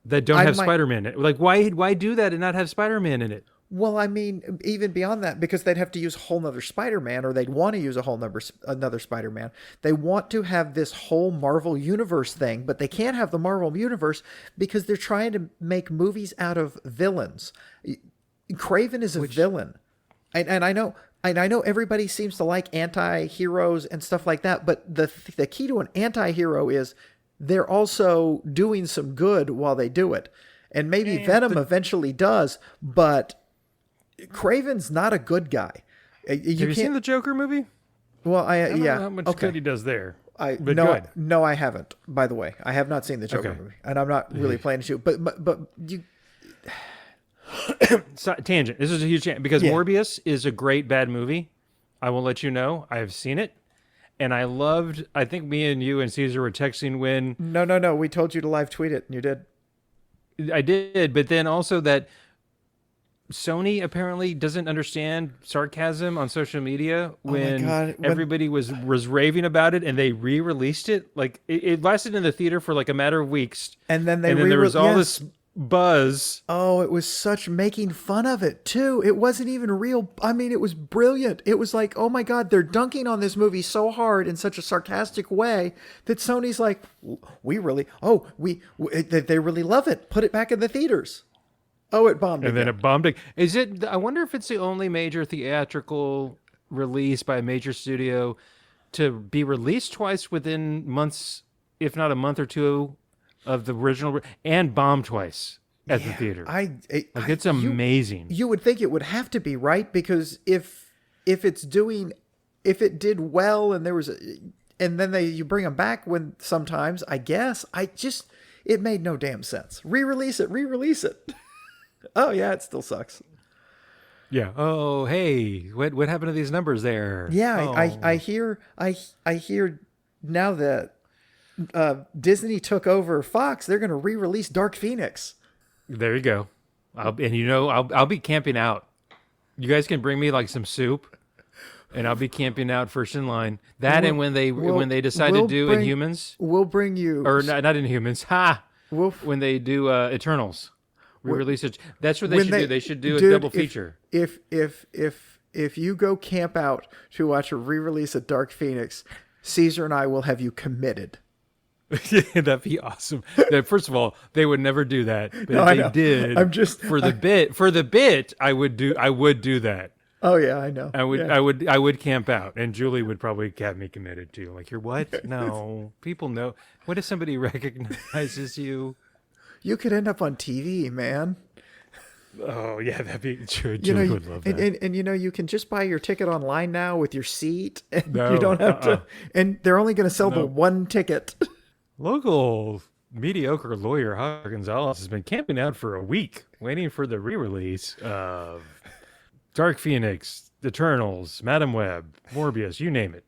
don't have Spider-Man in it. Like, why do that and not have Spider-Man in it? Well, I mean, even beyond that, because they'd have to use a whole nother Spider-Man, or they'd want to use another Spider-Man. They want to have this whole Marvel Universe thing, but they can't have the Marvel Universe because they're trying to make movies out of villains. Craven is a villain. And I know everybody seems to like anti-heroes and stuff like that, but the key to an anti-hero is they're also doing some good while they do it. And maybe Venom eventually does, but Craven's not a good guy. Have you seen the Joker movie? Well, I don't know how much good he does there. No, I haven't. By the way, I have not seen the Joker movie, and I'm not really planning to. But you, Tangent. This is a huge tangent because Yeah. Morbius is a great bad movie. I will let you know. I have seen it. And I think me and you and Caesar were texting when No. We told you to live tweet it, and you did. I did, but then also that Sony apparently doesn't understand sarcasm on social media when God, when- everybody was raving about it and they re-released it. Like it lasted in the theater for like a matter of weeks. And then there was all this buzz. Oh, it was such making fun of it too. It wasn't even real. I mean, it was brilliant. It was like, oh my God, they're dunking on this movie so hard in such a sarcastic way that Sony's like, they really love it. Put it back in the theaters. Oh, it bombed. And then it bombed. I wonder if it's the only major theatrical release by a major studio to be released twice within months, if not a month or two of the original, and bomb twice at the theater. It's amazing. You would think it would have to be, right? Because if it did well and there was and then you bring them back when sometimes, I guess, it made no damn sense. Re-release it. Oh yeah, it still sucks. Yeah. Oh, hey, what happened to these numbers there? Yeah, oh. I hear now that Disney took over Fox, they're going to re-release Dark Phoenix. There you go. I'll be camping out. You guys can bring me like some soup, and I'll be camping out first in line. And when they decide to do Inhumans, we'll bring you or not Inhumans. When they do Eternals. Release it. That's what they should do. They should do a double feature. If you go camp out to watch a re-release of Dark Phoenix, Caesar and I will have you committed. That'd be awesome. First of all, they would never do that. But No, if they did, I'm just for the bit. I would do that. Oh yeah, I know. I would camp out, and Julie would probably have me committed too. Like, you're what? No, people know. What if somebody recognizes you? You could end up on TV, man. Oh yeah, that'd be true. Julie would love that. And you can just buy your ticket online now with your seat. And No, you don't have to. And they're only going to sell the one ticket. Local mediocre lawyer Javier Gonzalez has been camping out for a week, waiting for the re-release of Dark Phoenix, Eternals, Madam Web, Morbius, you name it.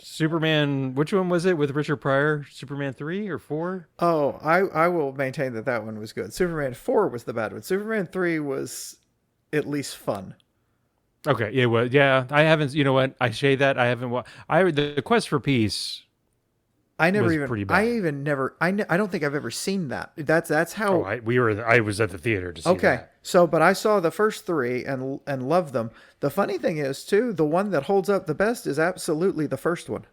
Superman, which one was it with Richard Pryor? Superman 3 or 4? Oh, I will maintain that one was good. Superman 4 was the bad one. Superman 3 was at least fun. Okay, yeah, well, yeah, I haven't, you know what? I say that I haven't the Quest for Peace. I don't think I've ever seen that. That's how. I was at the theater to see Okay, that. so but I saw the first 3 and loved them. The funny thing is too, the one that holds up the best is absolutely the first one.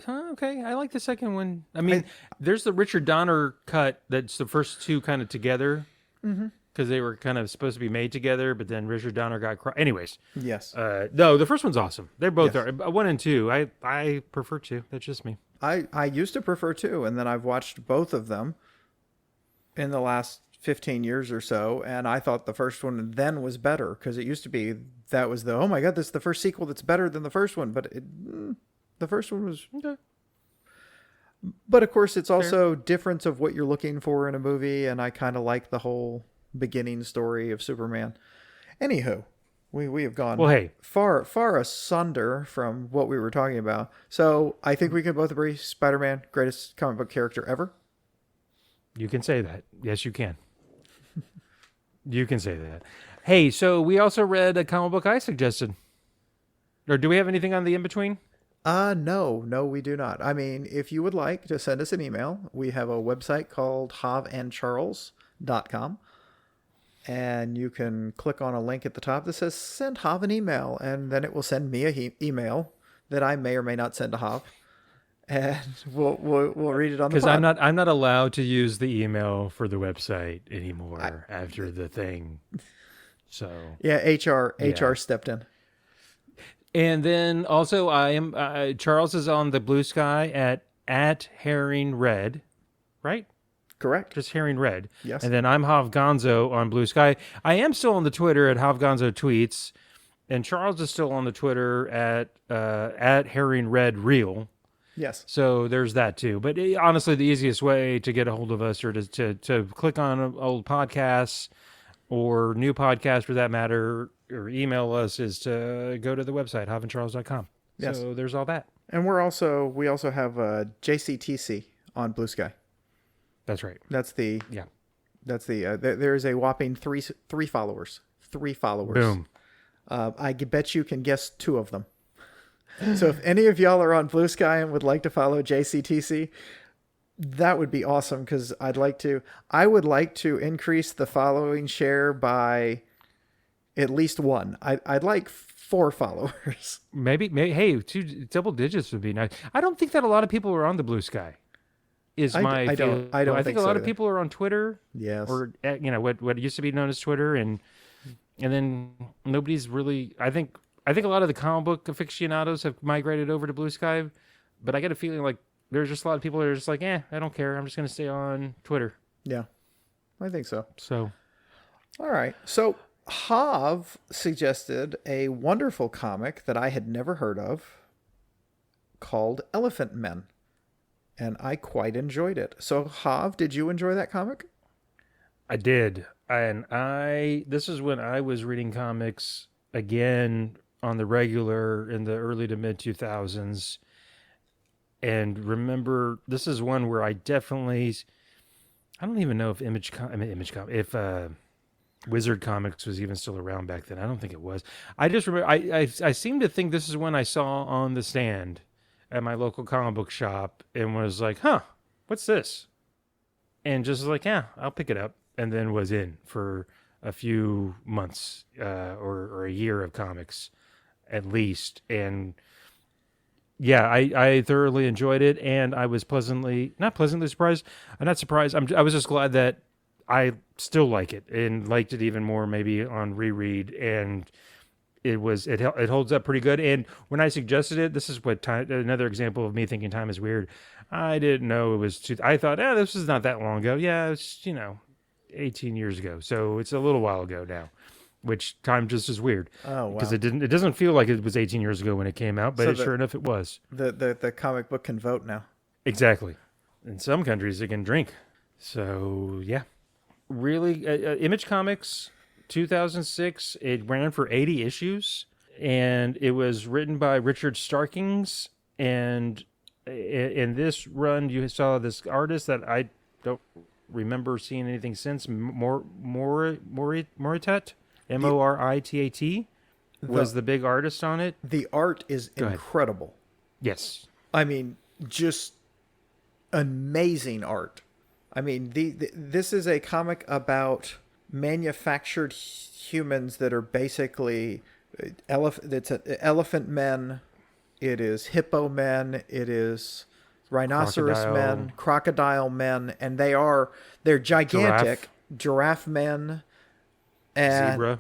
Okay, I like the second one. I mean, there's the Richard Donner cut that's the first two kind of together. Because they were kind of supposed to be made together, but then Richard Donner got anyways. Yes. No, the first one's awesome. They both are. 1 and 2. I prefer 2. That's just me. I used to prefer 2, and then I've watched both of them in the last 15 years or so, and I thought the first one then was better, because it used to be that was oh my God, this is the first sequel that's better than the first one, but the first one was okay. But of course, it's also difference of what you're looking for in a movie, and I kind of like the whole beginning story of Superman. Anywho, we have gone far asunder from what we were talking about. So I think we can both agree Spider-Man, greatest comic book character ever. You can say that. Yes, you can. You can say that. Hey, so we also read a comic book I suggested. Or do we have anything on the in-between? No, we do not. I mean, if you would like to send us an email, we have a website called havandcharles.com. And you can click on a link at the top that says send Hav an email, and then it will send me a email that I may or may not send to Hav, and we'll read it on the pod. Because I'm not allowed to use the email for the website anymore after the thing. So yeah, HR stepped in. And then also I am Charles is on the Blue Sky at Herring Red, right? Correct. Just Herring Red. Yes. And then I'm Hav Gonzo on Blue Sky. I am still on the Twitter at Hav Gonzo Tweets. And Charles is still on the Twitter at Herring Red Real. Yes. So there's that too. But honestly, the easiest way to get a hold of us or to click on old podcasts or new podcast for that matter, or email us, is to go to the website, havandcharles.com. Yes. So there's all that. And we also have JCTC on Blue Sky. That's right. That's the Yeah. there is a whopping three followers. 3 followers. Boom. I bet you can guess 2 of them. So if any of y'all are on Blue Sky and would like to follow JCTC, that would be awesome, because I would like to increase the following share by at least 1. I'd like 4 followers. Maybe, hey, 2 double digits would be nice. I don't think that a lot of people are on the Blue Sky. I think a lot of people are on Twitter. Yes. Or what used to be known as Twitter, and then nobody's really. I think a lot of the comic book aficionados have migrated over to Blue Sky, but I get a feeling like there's just a lot of people that are just like, I don't care. I'm just going to stay on Twitter. Yeah, I think so. So, all right. So Hav suggested a wonderful comic that I had never heard of called ElephantMen, and I quite enjoyed it. So Hav, did you enjoy that comic? I did. And this is when I was reading comics again on the regular in the early to mid 2000s. And remember, this is one where I don't even know if if Wizard Comics was even still around back then. I don't think it was. I just remember, I seem to think this is when I saw on the stand at my local comic book shop and was like, what's this? And just like, I'll pick it up. And then was in for a few months or a year of comics at least. And yeah, I thoroughly enjoyed it, and I was not pleasantly surprised. I'm not surprised. I was just glad that I still like it and liked it even more maybe on reread. And it holds up pretty good. And when I suggested it, this is another example of me thinking time is weird. I didn't know it was I thought, this was not that long ago. Yeah, it's 18 years ago, so it's a little while ago now, which time just is weird. Oh, wow. Because it doesn't feel like it was 18 years ago when it came out, but sure enough it was. The comic book can vote now. Exactly. In some countries it can drink. So yeah, really, Image Comics 2006, it ran for 80 issues, and it was written by Richard Starkings. And in this run you saw this artist that I don't remember seeing anything since, Moritat, Moritat, was the big artist on it. The art is incredible. Yes. I mean, just amazing art. I mean, this is a comic about manufactured humans that are basically elephant men. It is hippo men. It is rhinoceros men, crocodile men, and they're gigantic. Giraffe men and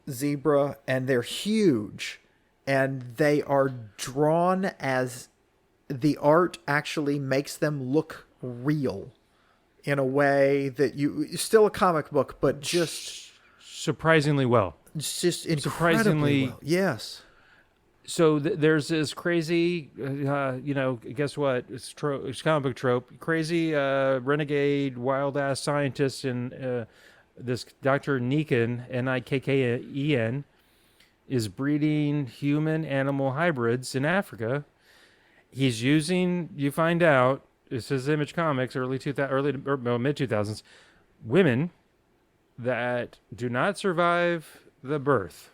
zebra, and they're huge, and they are drawn as the art actually makes them look real in a way that still a comic book, but just surprisingly well. Just incredibly well. Yes. So there's this crazy, guess what? It's comic book trope. Crazy renegade, wild-ass scientist in this Dr. Nikken, Nikken, is breeding human-animal hybrids in Africa. He's using, you find out, this is Image Comics, mid-2000s, women that do not survive the birth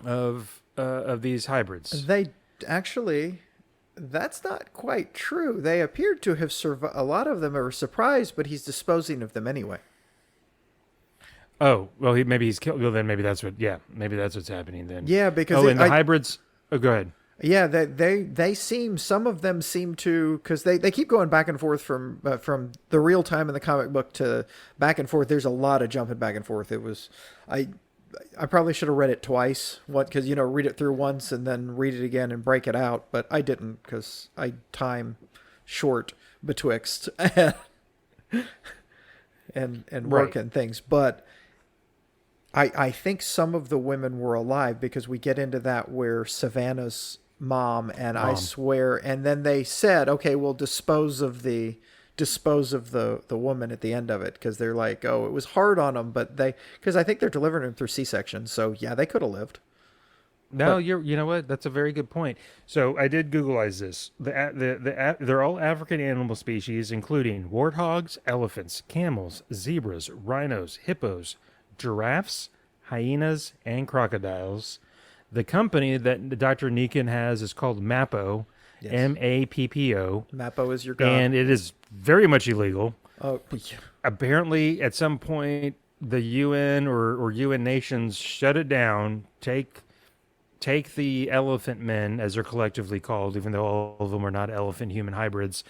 of these hybrids. They actually, that's not quite true. They appeared to have survived. A lot of them are surprised, but he's disposing of them anyway. Oh, well, maybe he's killed. Well, then maybe that's what's happening then. Yeah, because the hybrids. Oh, go ahead. Yeah, some of them seem to, because they keep going back and forth from the real time in the comic book to back and forth. There's a lot of jumping back and forth. I probably should have read it twice, because read it through once and then read it again and break it out, but I didn't, because I time short betwixt and work and things. But I think some of the women were alive, because we get into that where Savannah's mom, and I swear, and then they said, okay, we'll dispose of the dispose of the woman at the end of it, because they're like, oh, it was hard on them, but because I think they're delivering him through C-section, so yeah, they could have lived. No, But you know what? That's a very good point. So I did Googleize this. They're all African animal species, including warthogs, elephants, camels, zebras, rhinos, hippos, giraffes, hyenas, and crocodiles. The company that Dr. Neekin has is called Mappo, yes, Mappo, Mappo is your god. and it is very much illegal. Oh, yeah. Apparently, at some point, the UN or UN nations shut it down. Take the ElephantMen, as they're collectively called, even though all of them are not elephant-human hybrids.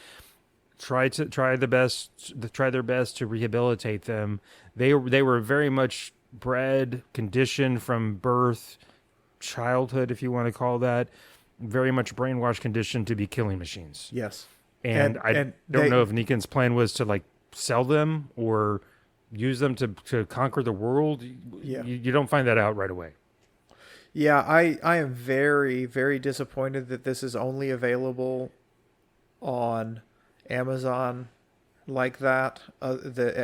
Try their best to rehabilitate them. They were very much bred, conditioned from birth, childhood, if you want to call that, very much brainwashed, conditioned to be killing machines. Yes. And I don't know if Neekin's plan was to like sell them or use them to conquer the world. Yeah. You don't find that out right away. Yeah, I am very, very disappointed that this is only available on Amazon like that,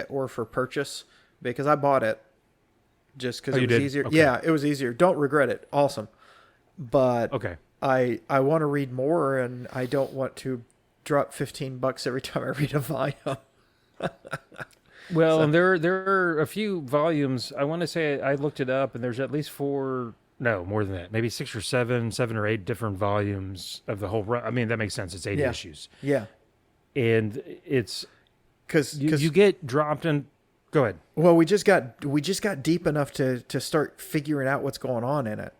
or for purchase, because I bought it just because you it was did? easier. Okay. Yeah, it was easier. Don't regret it. Awesome. But Okay. I want to read more, and I don't want to drop $15 every time I read a volume. Well, and there are a few volumes. I want to say I looked it up, and there's at least four. No, more than that. Maybe 6 or 7 or 8 different volumes of the whole run. I mean, that makes sense. It's 80 Yeah. issues, Yeah, and it's because you get dropped in. Go ahead. well, we just got deep enough to start figuring out what's going on in it.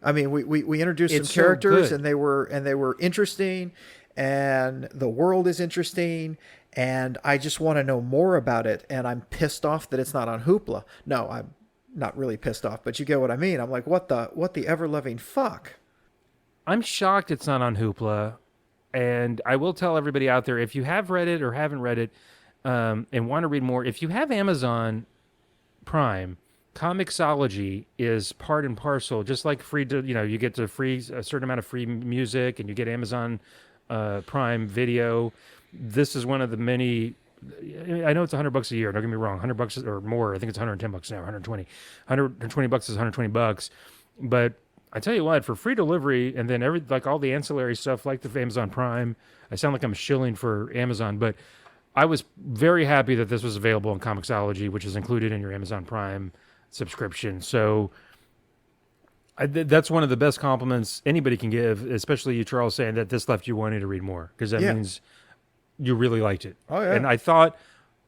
I mean, we introduced It's some so characters, good. and they were interesting, and the world is interesting, and I just want to know more about it. And I'm pissed off that it's not on Hoopla. No, I'm not really pissed off, but you get what I mean. I'm like, what the ever loving fuck? I'm shocked it's not on Hoopla, and I will tell everybody out there, if you have read it or haven't read it, and want to read more, if you have Amazon Prime, Comixology is part and parcel, just like you get to free a certain amount of free music, and you get Amazon Prime Video. This is one of the many. I know it's $100 a year. Don't get me wrong, $100 or more. I think it's $110 now, $120. $120 is $120. But I tell you what, for free delivery, and then all the ancillary stuff, like the Amazon Prime. I sound like I'm shilling for Amazon, but I was very happy that this was available in Comixology, which is included in your Amazon Prime subscription. So that's one of the best compliments anybody can give, especially you, Charles, saying that this left you wanting to read more, because that means you really liked it. Oh, yeah. And I thought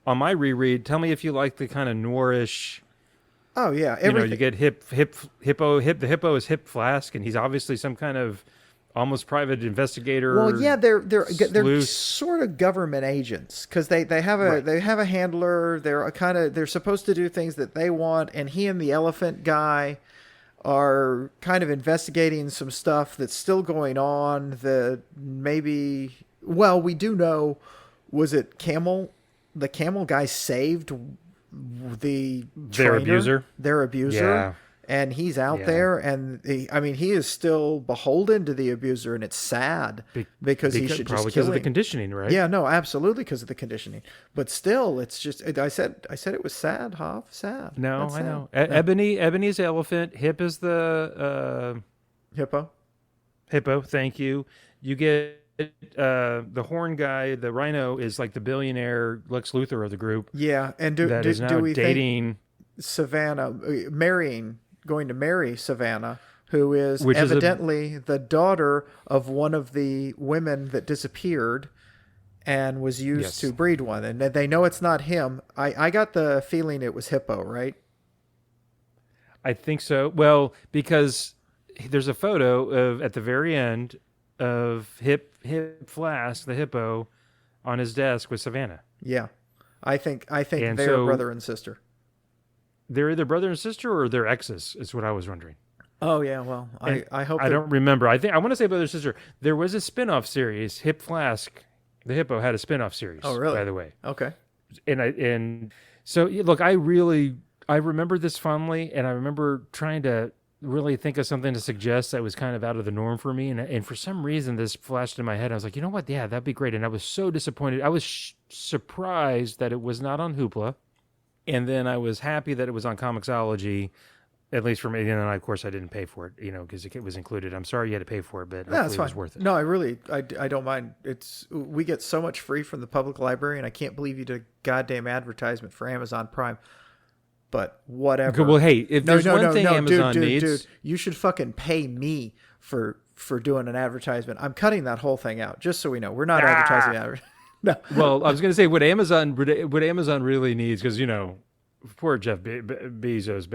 on my reread, tell me if you like the kind of noirish. Oh yeah, You get hippo. The hippo is Hip Flask, and he's obviously some kind of almost private investigator. Well, yeah, they're sleuth. sort of government agents, because they have Right. they have a handler. They're supposed to do things that they want, and he and the elephant guy are kind of investigating some stuff that's still going on. That maybe, well, we do know, was it Camel? The camel guy saved Their abuser. their abuser. Yeah. And he's out Yeah. there, and he is still beholden to the abuser, and it's sad because he should probably just because kill of the him. conditioning, right? Yeah, no, absolutely because of the conditioning. But still, it's just I said it was sad, Hoff, sad. No, That's I sad. know. No. Ebony's elephant. Hip is the Hippo. hippo. Thank you. You get the horn guy. The rhino is like the billionaire Lex Luthor of the group. Yeah, and That is now do we think dating. Savannah going to marry Savannah, who is Which is evidently the daughter of one of the women that disappeared and was used Yes. to breed one. And they know it's not him. I got the feeling it was Hippo, right? I think so. Well, because there's a photo of at the very end of Hip Flask, the hippo, on his desk with Savannah. Yeah. I think And they're so- brother and sister. They're either brother and sister or they're exes. Is what I was wondering. Oh yeah, well, I hope I don't remember. I want to say brother and sister. There was a spin-off series. Hip Flask, the hippo, had a spin-off series. Oh, really? By the way, Okay. and so look, I remember this fondly, and I remember trying to really think of something to suggest that was kind of out of the norm for me. And for some reason, this flashed in my head. I was like, you know what? Yeah, that'd be great. And I was so disappointed. I was surprised that it was not on Hoopla. And then I was happy that it was on Comixology, at least for me. And then, of course, I didn't pay for it, because it was included. I'm sorry you had to pay for it, but No, hopefully it's it fine. was worth it. No, I don't mind. We get so much free from the public library, and I can't believe you did a goddamn advertisement for Amazon Prime. But whatever. Well, hey, if there's one thing Amazon needs... Dude, you should fucking pay me for doing an advertisement. I'm cutting that whole thing out, just so we know. We're not advertising. No. Well, I was going to say what Amazon really needs, because, poor Jeff Bezos,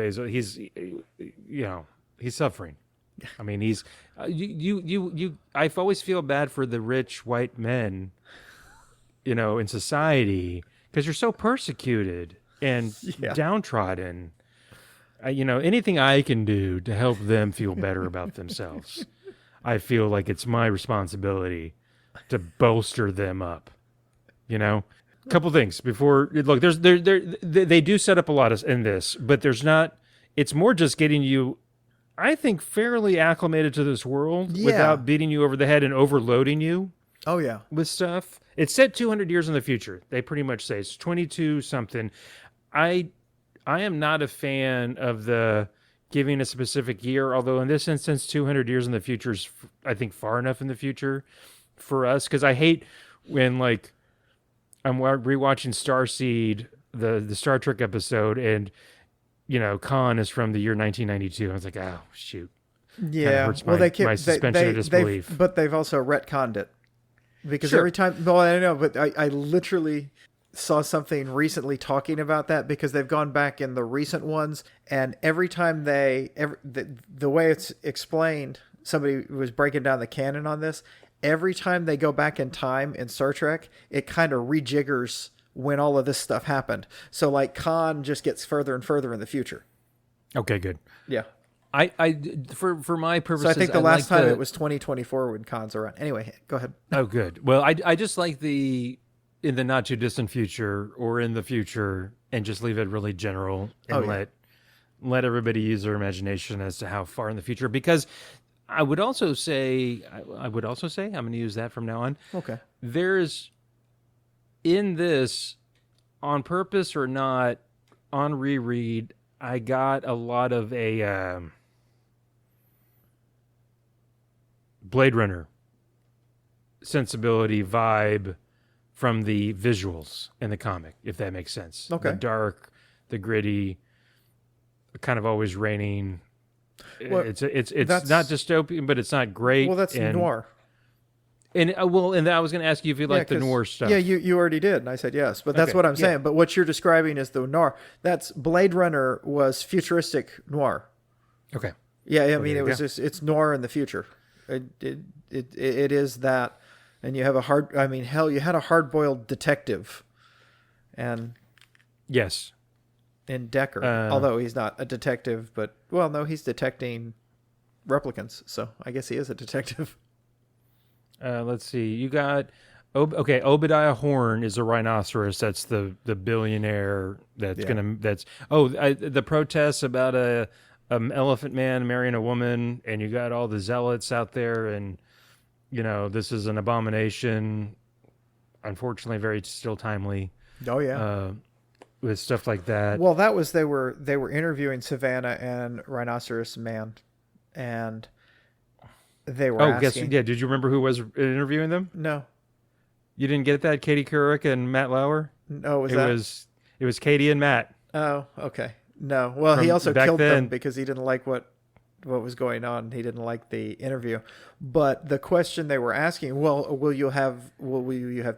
he's suffering. I mean, he's I always feel bad for the rich white men, in society, because you're so persecuted and downtrodden. Anything I can do to help them feel better about themselves, I feel like it's my responsibility to bolster them up. Couple things before. Look, they do set up a lot in this, but there's not. It's more just getting you, I think, fairly acclimated to this world without beating you over the head and overloading you. Oh yeah, with stuff. It's set 200 years in the future. They pretty much say it's 22 something. I am not a fan of the giving a specific year, although in this instance, 200 years in the future is, I think, far enough in the future for us, because I hate when, like, I'm rewatching Starseed, the Star Trek episode, and Khan is from the year 1992. I was like, oh shoot, yeah. Hurts well, my suspension of disbelief. But they've also retconned it, because every time. Well, I know, but I literally saw something recently talking about that, because they've gone back in the recent ones, and every time the way it's explained, somebody was breaking down the canon on this. Every time they go back in time in Star Trek, it kind of rejiggers when all of this stuff happened. So, like, Khan just gets further and further in the future. Okay, good. Yeah. For my purposes, so I think the last time it was 2024 when Khan's around. Anyway, go ahead. Oh, good. Well, I just like in the not too distant future or in the future, and just leave it really general and let everybody use their imagination as to how far in the future, because I would also say, I'm going to use that from now on. Okay. There's, in this, on purpose or not, on reread, I got a lot of a Blade Runner sensibility vibe from the visuals in the comic, if that makes sense. Okay. The dark, the gritty, kind of always raining. Well, it's not dystopian, but it's not great. Well, that's noir. And I was going to ask you if you like the noir stuff. Yeah, you already did, and I said yes. But that's what I'm saying. But what you're describing is the noir. That's Blade Runner was futuristic noir. Okay. Yeah, I mean, it's noir in the future. It is that, and you have you had a hard-boiled detective, and yes. In Decker, although he's not a detective, but he's detecting replicants, so I guess he is a detective. Let's see, you got Obadiah Horn is a rhinoceros. That's the billionaire the protests about a elephant man marrying a woman, and you got all the zealots out there, and this is an abomination. Unfortunately, very still timely. Oh yeah. With stuff like that. Well, that was they were interviewing Savannah and Rhinoceros Man, and they were asking. Did you remember who was interviewing them? No. You didn't get that? Katie Couric and Matt Lauer? No, it was Katie and Matt. Oh, okay. No. Well, he also killed them because he didn't like what was going on. He didn't like the interview. But the question they were asking, will you have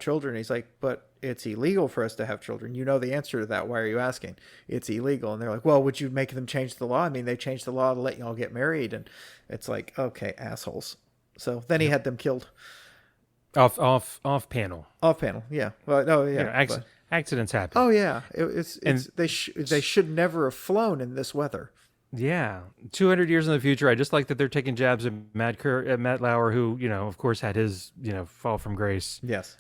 children? He's like, but it's illegal for us to have children. You know the answer to that. Why are you asking? It's illegal. And they're like, well, would you make them change the law? I mean, they changed the law to let you all get married. And it's like, okay, assholes. So then he had them killed. Off panel. Off panel, yeah. Well, no, yeah. Accidents happen. Oh yeah, they should never have flown in this weather. Yeah, 200 years in the future. I just like that they're taking jabs at Matt Lauer, who of course had his fall from grace. Yes.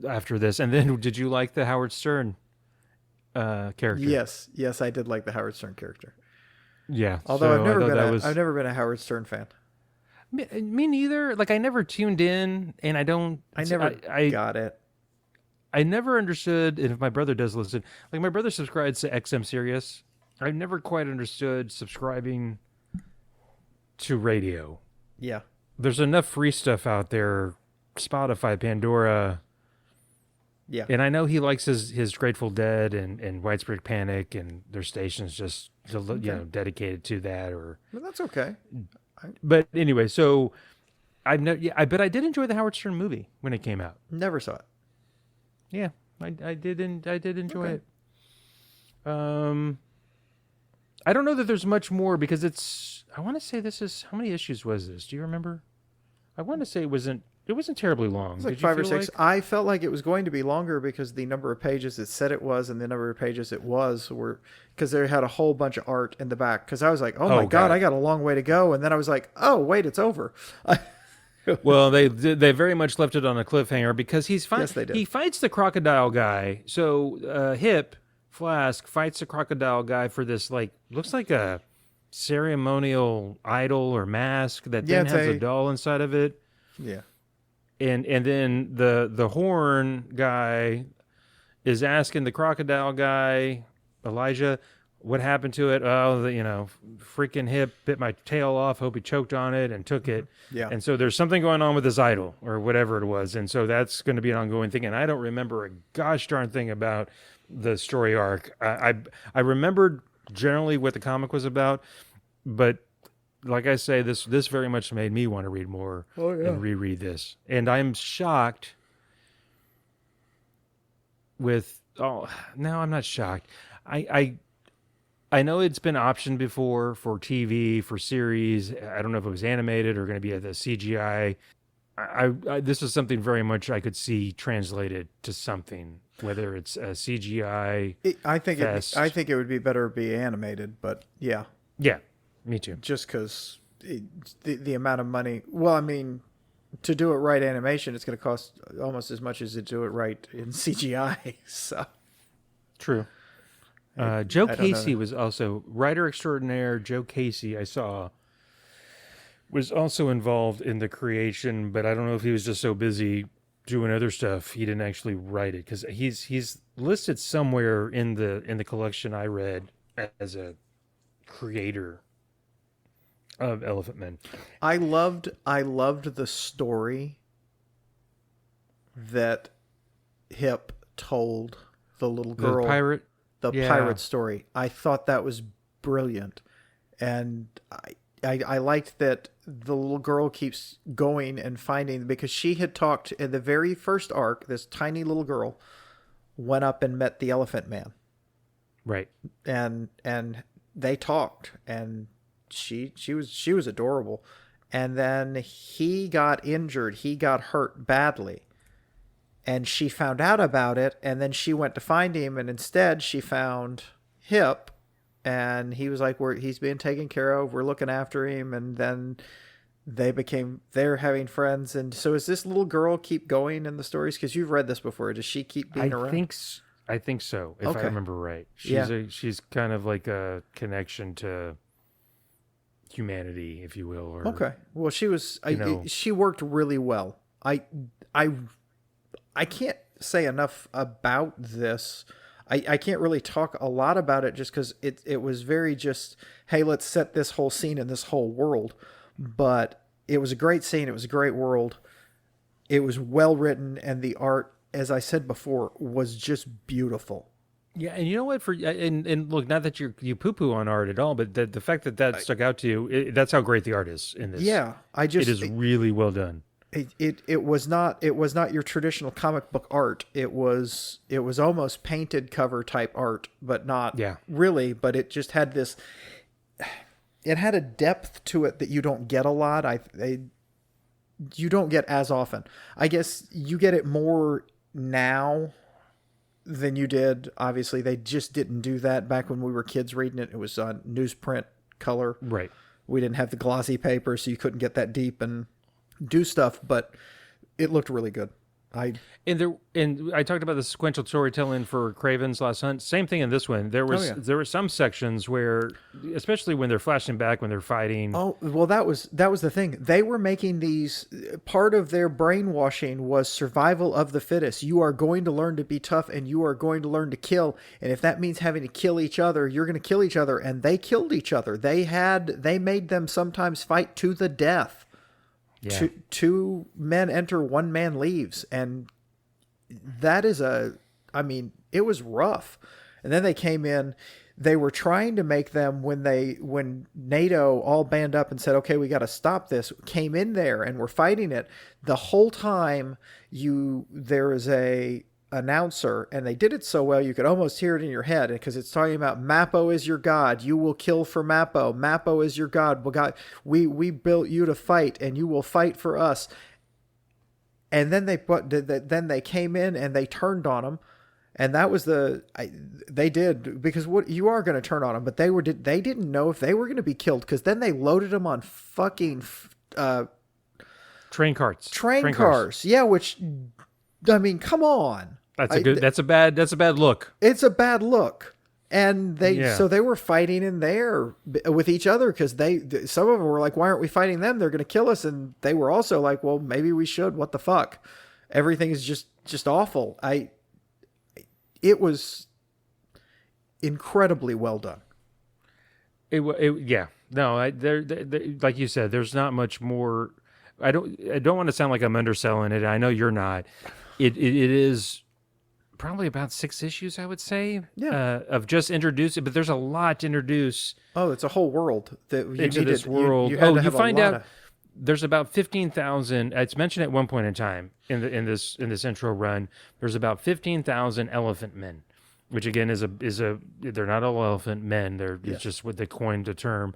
After this, and then did you like the Howard Stern character? Yes, I did like the Howard Stern character. Yeah. Although so I thought that was I've never been a Howard Stern fan. me neither. Like I never tuned in, and I don't. I never I got it. I never understood, and if my brother does listen, like my brother subscribes to XM Sirius. I've never quite understood subscribing to radio. Yeah. There's enough free stuff out there, Spotify, Pandora, Yeah. and I know he likes his Grateful Dead and Widespread Panic, and their stations just dedicated to that. Or, Well, that's okay. but anyway, so but I did enjoy the Howard Stern movie when it came out. Never saw it. Yeah, I did enjoy Okay. it. I don't know that there's much more because I want to say this is, how many issues was this? Do you remember? I want to say it wasn't terribly long. It's like Did you 5 or feel 6. like? I felt like it was going to be longer because the number of pages it said it was and the number of pages it was were, because they had a whole bunch of art in the back. Because I was like, oh my God, God. I got a long way to go. And then I was like, oh, wait, it's over. Well, they very much left it on a cliffhanger because Yes, they did. he fights the crocodile guy. So Flask fights the crocodile guy for this, like, looks like a ceremonial idol or mask that then it's has a doll inside of it. Yeah. And then the horn guy is asking the crocodile guy, Elijah, what happened to it? Oh, freaking hip bit my tail off. Hope he choked on it and took it. Yeah. And so there's something going on with this idol or whatever it was. And so that's going to be an ongoing thing. And I don't remember a gosh darn thing about the story arc. I remembered generally what the comic was about, but like I say, this very much made me want to read more and reread this. And I'm shocked with, no, I'm not shocked. I know it's been optioned before for TV, for series. I don't know if it was animated or going to be the CGI. This is something very much I could see translated to something, whether it's a CGI. I think fest. I think it would be better to be animated, but yeah, Yeah, me too. just because the amount of money. Well, I mean, to do it right animation, it's going to cost almost as much as to do it right in CGI. So True. Joe I don't know. Casey was also writer extraordinaire. Joe Casey, I saw, was also involved in the creation, but I don't know if he was just so busy doing other stuff he didn't actually write it, because he's listed somewhere in the collection I read as a creator of ElephantMen. I loved the story that Hip told the little girl. The pirate. The Yeah. pirate story. I thought that was brilliant, and I liked that the little girl keeps going and finding, because she had talked in the very first arc. This tiny little girl went up and met the ElephantMen, Right. and they talked, and she was adorable, and then he got injured. He got hurt badly. And she found out about it, and then she went to find him, and instead she found Hip, and he was like, he's being taken care of, we're looking after him, and then they're having friends. And so is this little girl keep going in the stories? Because you've read this before. Does she keep being around? I think so, if I Okay. remember right. Yeah. She's kind of like a connection to humanity, if you will. Or, Okay. Well, she was. know. She worked really well. I can't say enough about this. I can't really talk a lot about it just because it was very just, hey, let's set this whole scene in this whole world. But it was a great scene. It was a great world. It was well written, and the art, as I said before, was just beautiful. Yeah, and you know what? And look, not that you poo-poo on art at all, but the fact that stuck out to you, that's how great the art is in this. Yeah, it is really well done. It was not your traditional comic book art. It was almost painted cover type art, but not really. But it just had this. It had a depth to it that you don't get a lot. You don't get as often. I guess you get it more now than you did. Obviously, they just didn't do that back when we were kids reading it. It was on newsprint color. Right. We didn't have the glossy paper, so you couldn't get that deep and do stuff, but it looked really good. And I talked about the sequential storytelling for Kraven's Last Hunt. Same thing in this one. There were some sections where, especially when they're flashing back when they're fighting. Oh, well, that was the thing. They were making these, part of their brainwashing was survival of the fittest. You are going to learn to be tough, and you are going to learn to kill. And if that means having to kill each other, you're going to kill each other. And they killed each other. They made them sometimes fight to the death. Yeah. Two men enter, one man leaves, and that is it was rough. And then they came in. They were trying to make them, when NATO all band up and said, okay, we got to stop this, came in there and were fighting it. The whole time there is a announcer, and they did it so well you could almost hear it in your head, because it's talking about Mappo is your god, you will kill for Mappo, Mappo is your god, we built you to fight, and you will fight for us. And then they came in and they turned on them, and that was they did, because what you are going to turn on them, but they didn't know if they were going to be killed, because then they loaded them on fucking train cars. Train cars. Yeah, which, I mean, come on. That's a bad look. It's a bad look. And so they were fighting in there with each other, because some of them were like, why aren't we fighting them? They're going to kill us. And they were also like, well, maybe we should. What the fuck? Everything is just awful. It was incredibly well done. Yeah. No, like you said, there's not much more. I don't want to sound like I'm underselling it. I know you're not. It is probably about 6 issues, I would say, of just introducing. But there's a lot to introduce. Oh, it's a whole world that you into needed. This world. You find out there's about 15,000. It's mentioned at one point in time in this intro run. There's about 15,000 ElephantMen, which again is a they're not all elephant men. It's just what they coined a term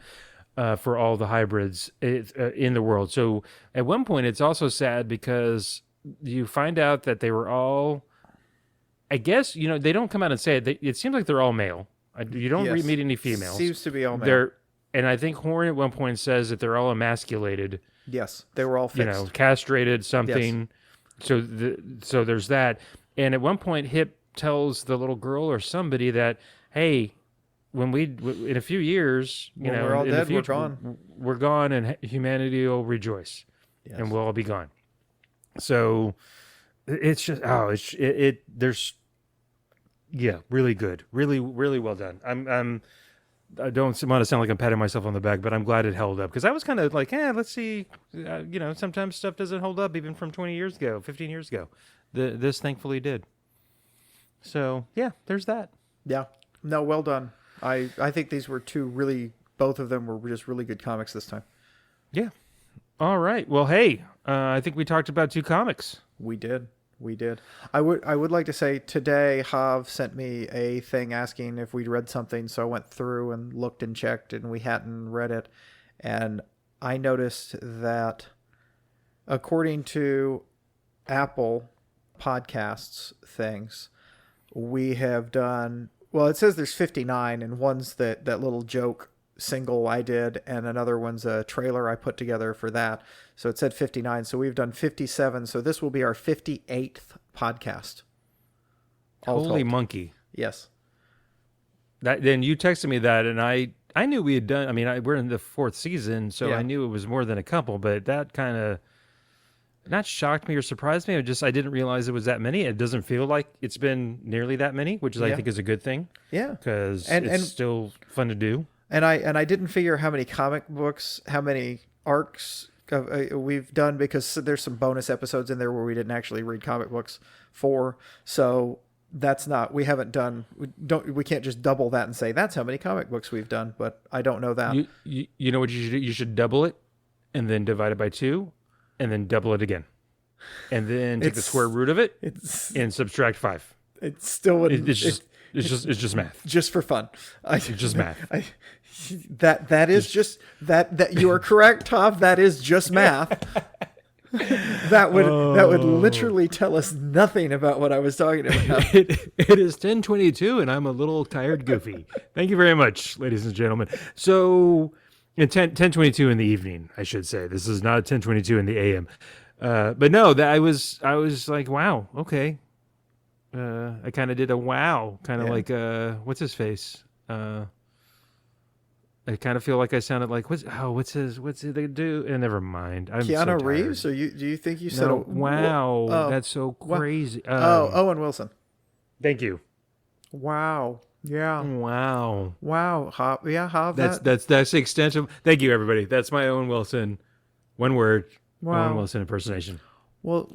for all the hybrids in the world. So at one point, it's also sad because you find out that they were all, I guess, they don't come out and say it. It seems like they're all male. You don't meet any females. Seems to be all male. And I think Horn at one point says that they're all emasculated. Yes, they were all fixed. Castrated, something. Yes. So there's that. And at one point, Hip tells the little girl or somebody that, hey, in a few years, we're all dead, future, we're gone. We're gone, and humanity will rejoice, and we'll all be gone. So it's just there's really good, really really well done. I don't want to sound like I'm patting myself on the back, but I'm glad it held up, because I was kind of like, let's see, sometimes stuff doesn't hold up even from 20 years ago, 15 years ago. This thankfully did. So yeah, there's that. Yeah, no, well done. I think these were both of them were just really good comics this time. Yeah. All right. Well, hey, I think we talked about 2 comics. We did. I would like to say today Hav sent me a thing asking if we'd read something, so I went through and looked and checked, and we hadn't read it. And I noticed that according to Apple Podcasts things, we have done, well, it says there's 59, and one's that little joke single I did, and another one's a trailer I put together for that. So it said 59. So we've done 57. So this will be our 58th podcast. Holy monkey. Yes. Then you texted me that, and I knew we had done, I mean, we're in the 4th season, so I knew it was more than a couple, but that kind of not shocked me or surprised me. I didn't realize it was that many. It doesn't feel like it's been nearly that many, which I think is a good thing. Yeah. Because it's still fun to do. And I didn't figure how many comic books, how many arcs we've done, because there's some bonus episodes in there where we didn't actually read comic books for. So that's not, we can't just double that and say that's how many comic books we've done, but I don't know that. You know what you should do? You should double it and then divide it by 2 and then double it again. And then take the square root of it and subtract 5. It's still it's just math. Just for fun. It's just math. That is just that you are correct, Tav. That is just math. that would literally tell us nothing about what I was talking about. It is 10:22, and I'm a little tired, goofy. Thank you very much, ladies and gentlemen. So, 10:22 in the evening, I should say. This is not 10:22 in the AM. But no, that I was like, wow, okay. I kind of did a wow, kind of like what's his face? I kind of feel like I sounded like what's did they do? And never mind. I'm Keanu so tired. Reeves, or do you think you said No, wow, oh, that's so crazy. Owen Wilson. Thank you. Wow. Yeah. Wow. How That's the extent of. Thank you, everybody. That's my Owen Wilson. One word. Wow. Owen Wilson impersonation. Well,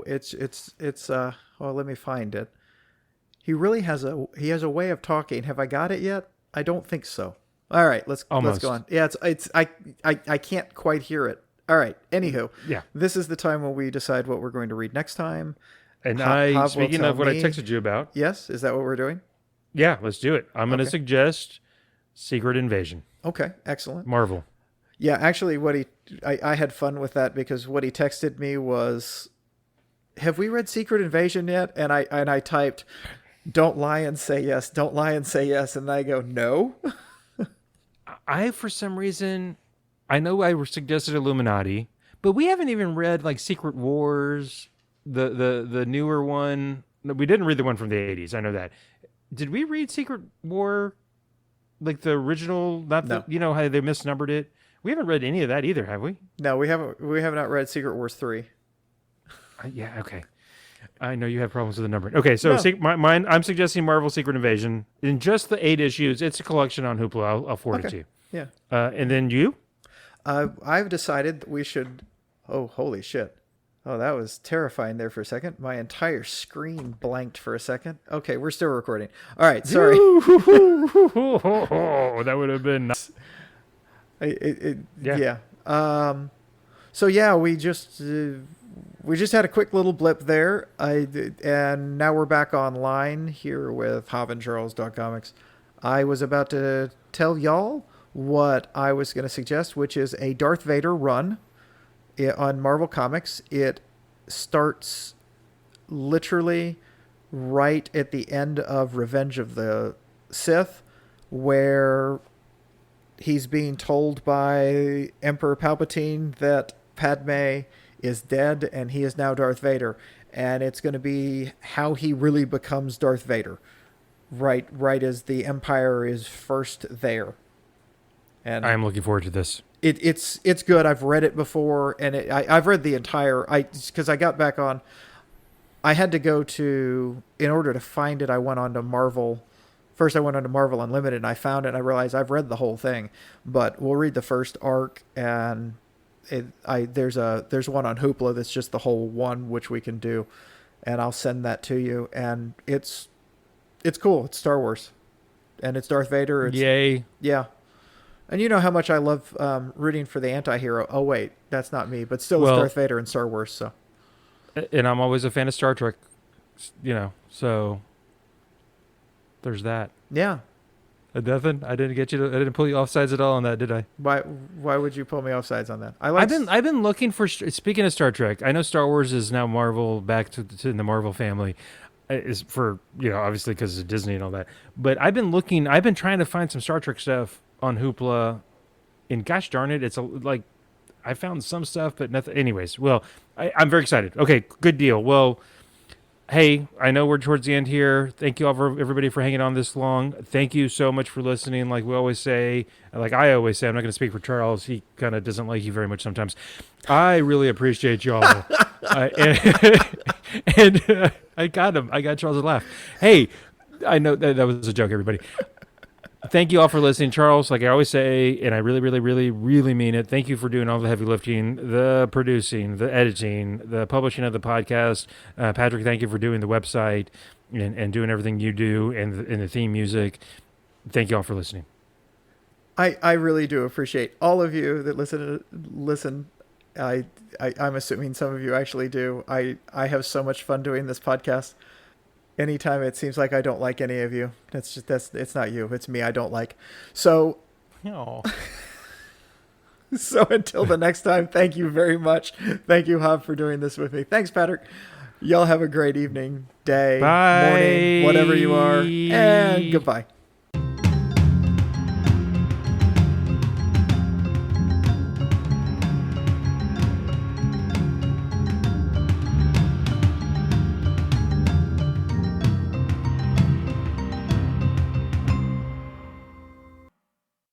it's well, let me find it. He really has a way of talking. Have I got it yet? I don't think so. All right, let's go on. Yeah, I can't quite hear it. All right. Anywho, yeah, this is the time when we decide what we're going to read next time. And speaking of what I texted you about. Yes, is that what we're doing? Yeah, let's do it. I'm going to suggest Secret Invasion. Okay, excellent. Marvel. Yeah, actually, I had fun with that because what he texted me was, "Have we read Secret Invasion yet?" And I typed, "Don't lie and say yes. Don't lie and say yes." And I go, "No." For some reason, I know I suggested Illuminati, but we haven't even read like Secret Wars, the newer one. No, we didn't read the one from the 80s. I know that. Did we read Secret War, like the original? No. You know how they misnumbered it. We haven't read any of that either, have we? No, we haven't. We have not read Secret Wars 3. Yeah. Okay. I know you have problems with the numbering. Okay, so No. I'm suggesting Marvel Secret Invasion in just the 8 issues. It's a collection on Hoopla. I'll forward it to you. Yeah. And then you? I've decided that we should. Oh, holy shit! Oh, that was terrifying there for a second. My entire screen blanked for a second. Okay, we're still recording. All right, sorry. That would have been nice. Yeah. So yeah, we just had a quick little blip there. And now we're back online here with Hav and Charles Comics. I was about to tell y'all what I was going to suggest, which is a Darth Vader run on Marvel Comics. It starts literally right at the end of Revenge of the Sith, where he's being told by Emperor Palpatine that Padme is dead and he is now Darth Vader. And it's going to be how he really becomes Darth Vader. Right as the Empire is first there. And I am looking forward to this. It's good. I've read it before, and I've read the entire. Because I got back on. I had to go to, in order to find it, I went on to Marvel. First, I went on to Marvel Unlimited, and I found it, and I realized I've read the whole thing. But we'll read the first arc, and there's one on Hoopla that's just the whole one, which we can do, and I'll send that to you. And it's cool. It's Star Wars, and it's Darth Vader. Yay! Yeah. And you know how much I love rooting for the anti-hero. Oh, wait, that's not me. But still, it's Darth Vader in Star Wars. So. And I'm always a fan of Star Trek, so there's that. Yeah. Nothing? I didn't pull you off sides at all on that, did I? Why would you pull me off sides on that? I've been looking for, speaking of Star Trek, I know Star Wars is now Marvel, back to the Marvel family. Is for, obviously because of Disney and all that. But I've been trying to find some Star Trek stuff on Hoopla, and gosh darn it, it's I found some stuff, but nothing. Anyways, well, I'm very excited. Okay, good deal. Well, hey, I know we're towards the end here. Thank you all for everybody for hanging on this long. Thank you so much for listening. Like we always say, like I always say, I'm not going to speak for Charles. He kind of doesn't like you very much sometimes. I really appreciate y'all. And I got him. I got Charles to laugh. Hey, I know that was a joke, everybody. Thank you all for listening, Charles. Like I always say, and I really, really, really, really mean it. Thank you for doing all the heavy lifting, the producing, the editing, the publishing of the podcast. Patrick, thank you for doing the website and doing everything you do and the theme music. Thank you all for listening. I really do appreciate all of you that listen. I'm assuming some of you actually do. I have so much fun doing this podcast. Anytime it seems like I don't like any of you, it's not you, it's me I don't like. So, so until the next time, thank you very much. Thank you, Hav, for doing this with me. Thanks, Patrick. Y'all have a great evening, day, morning, whatever you are, and goodbye.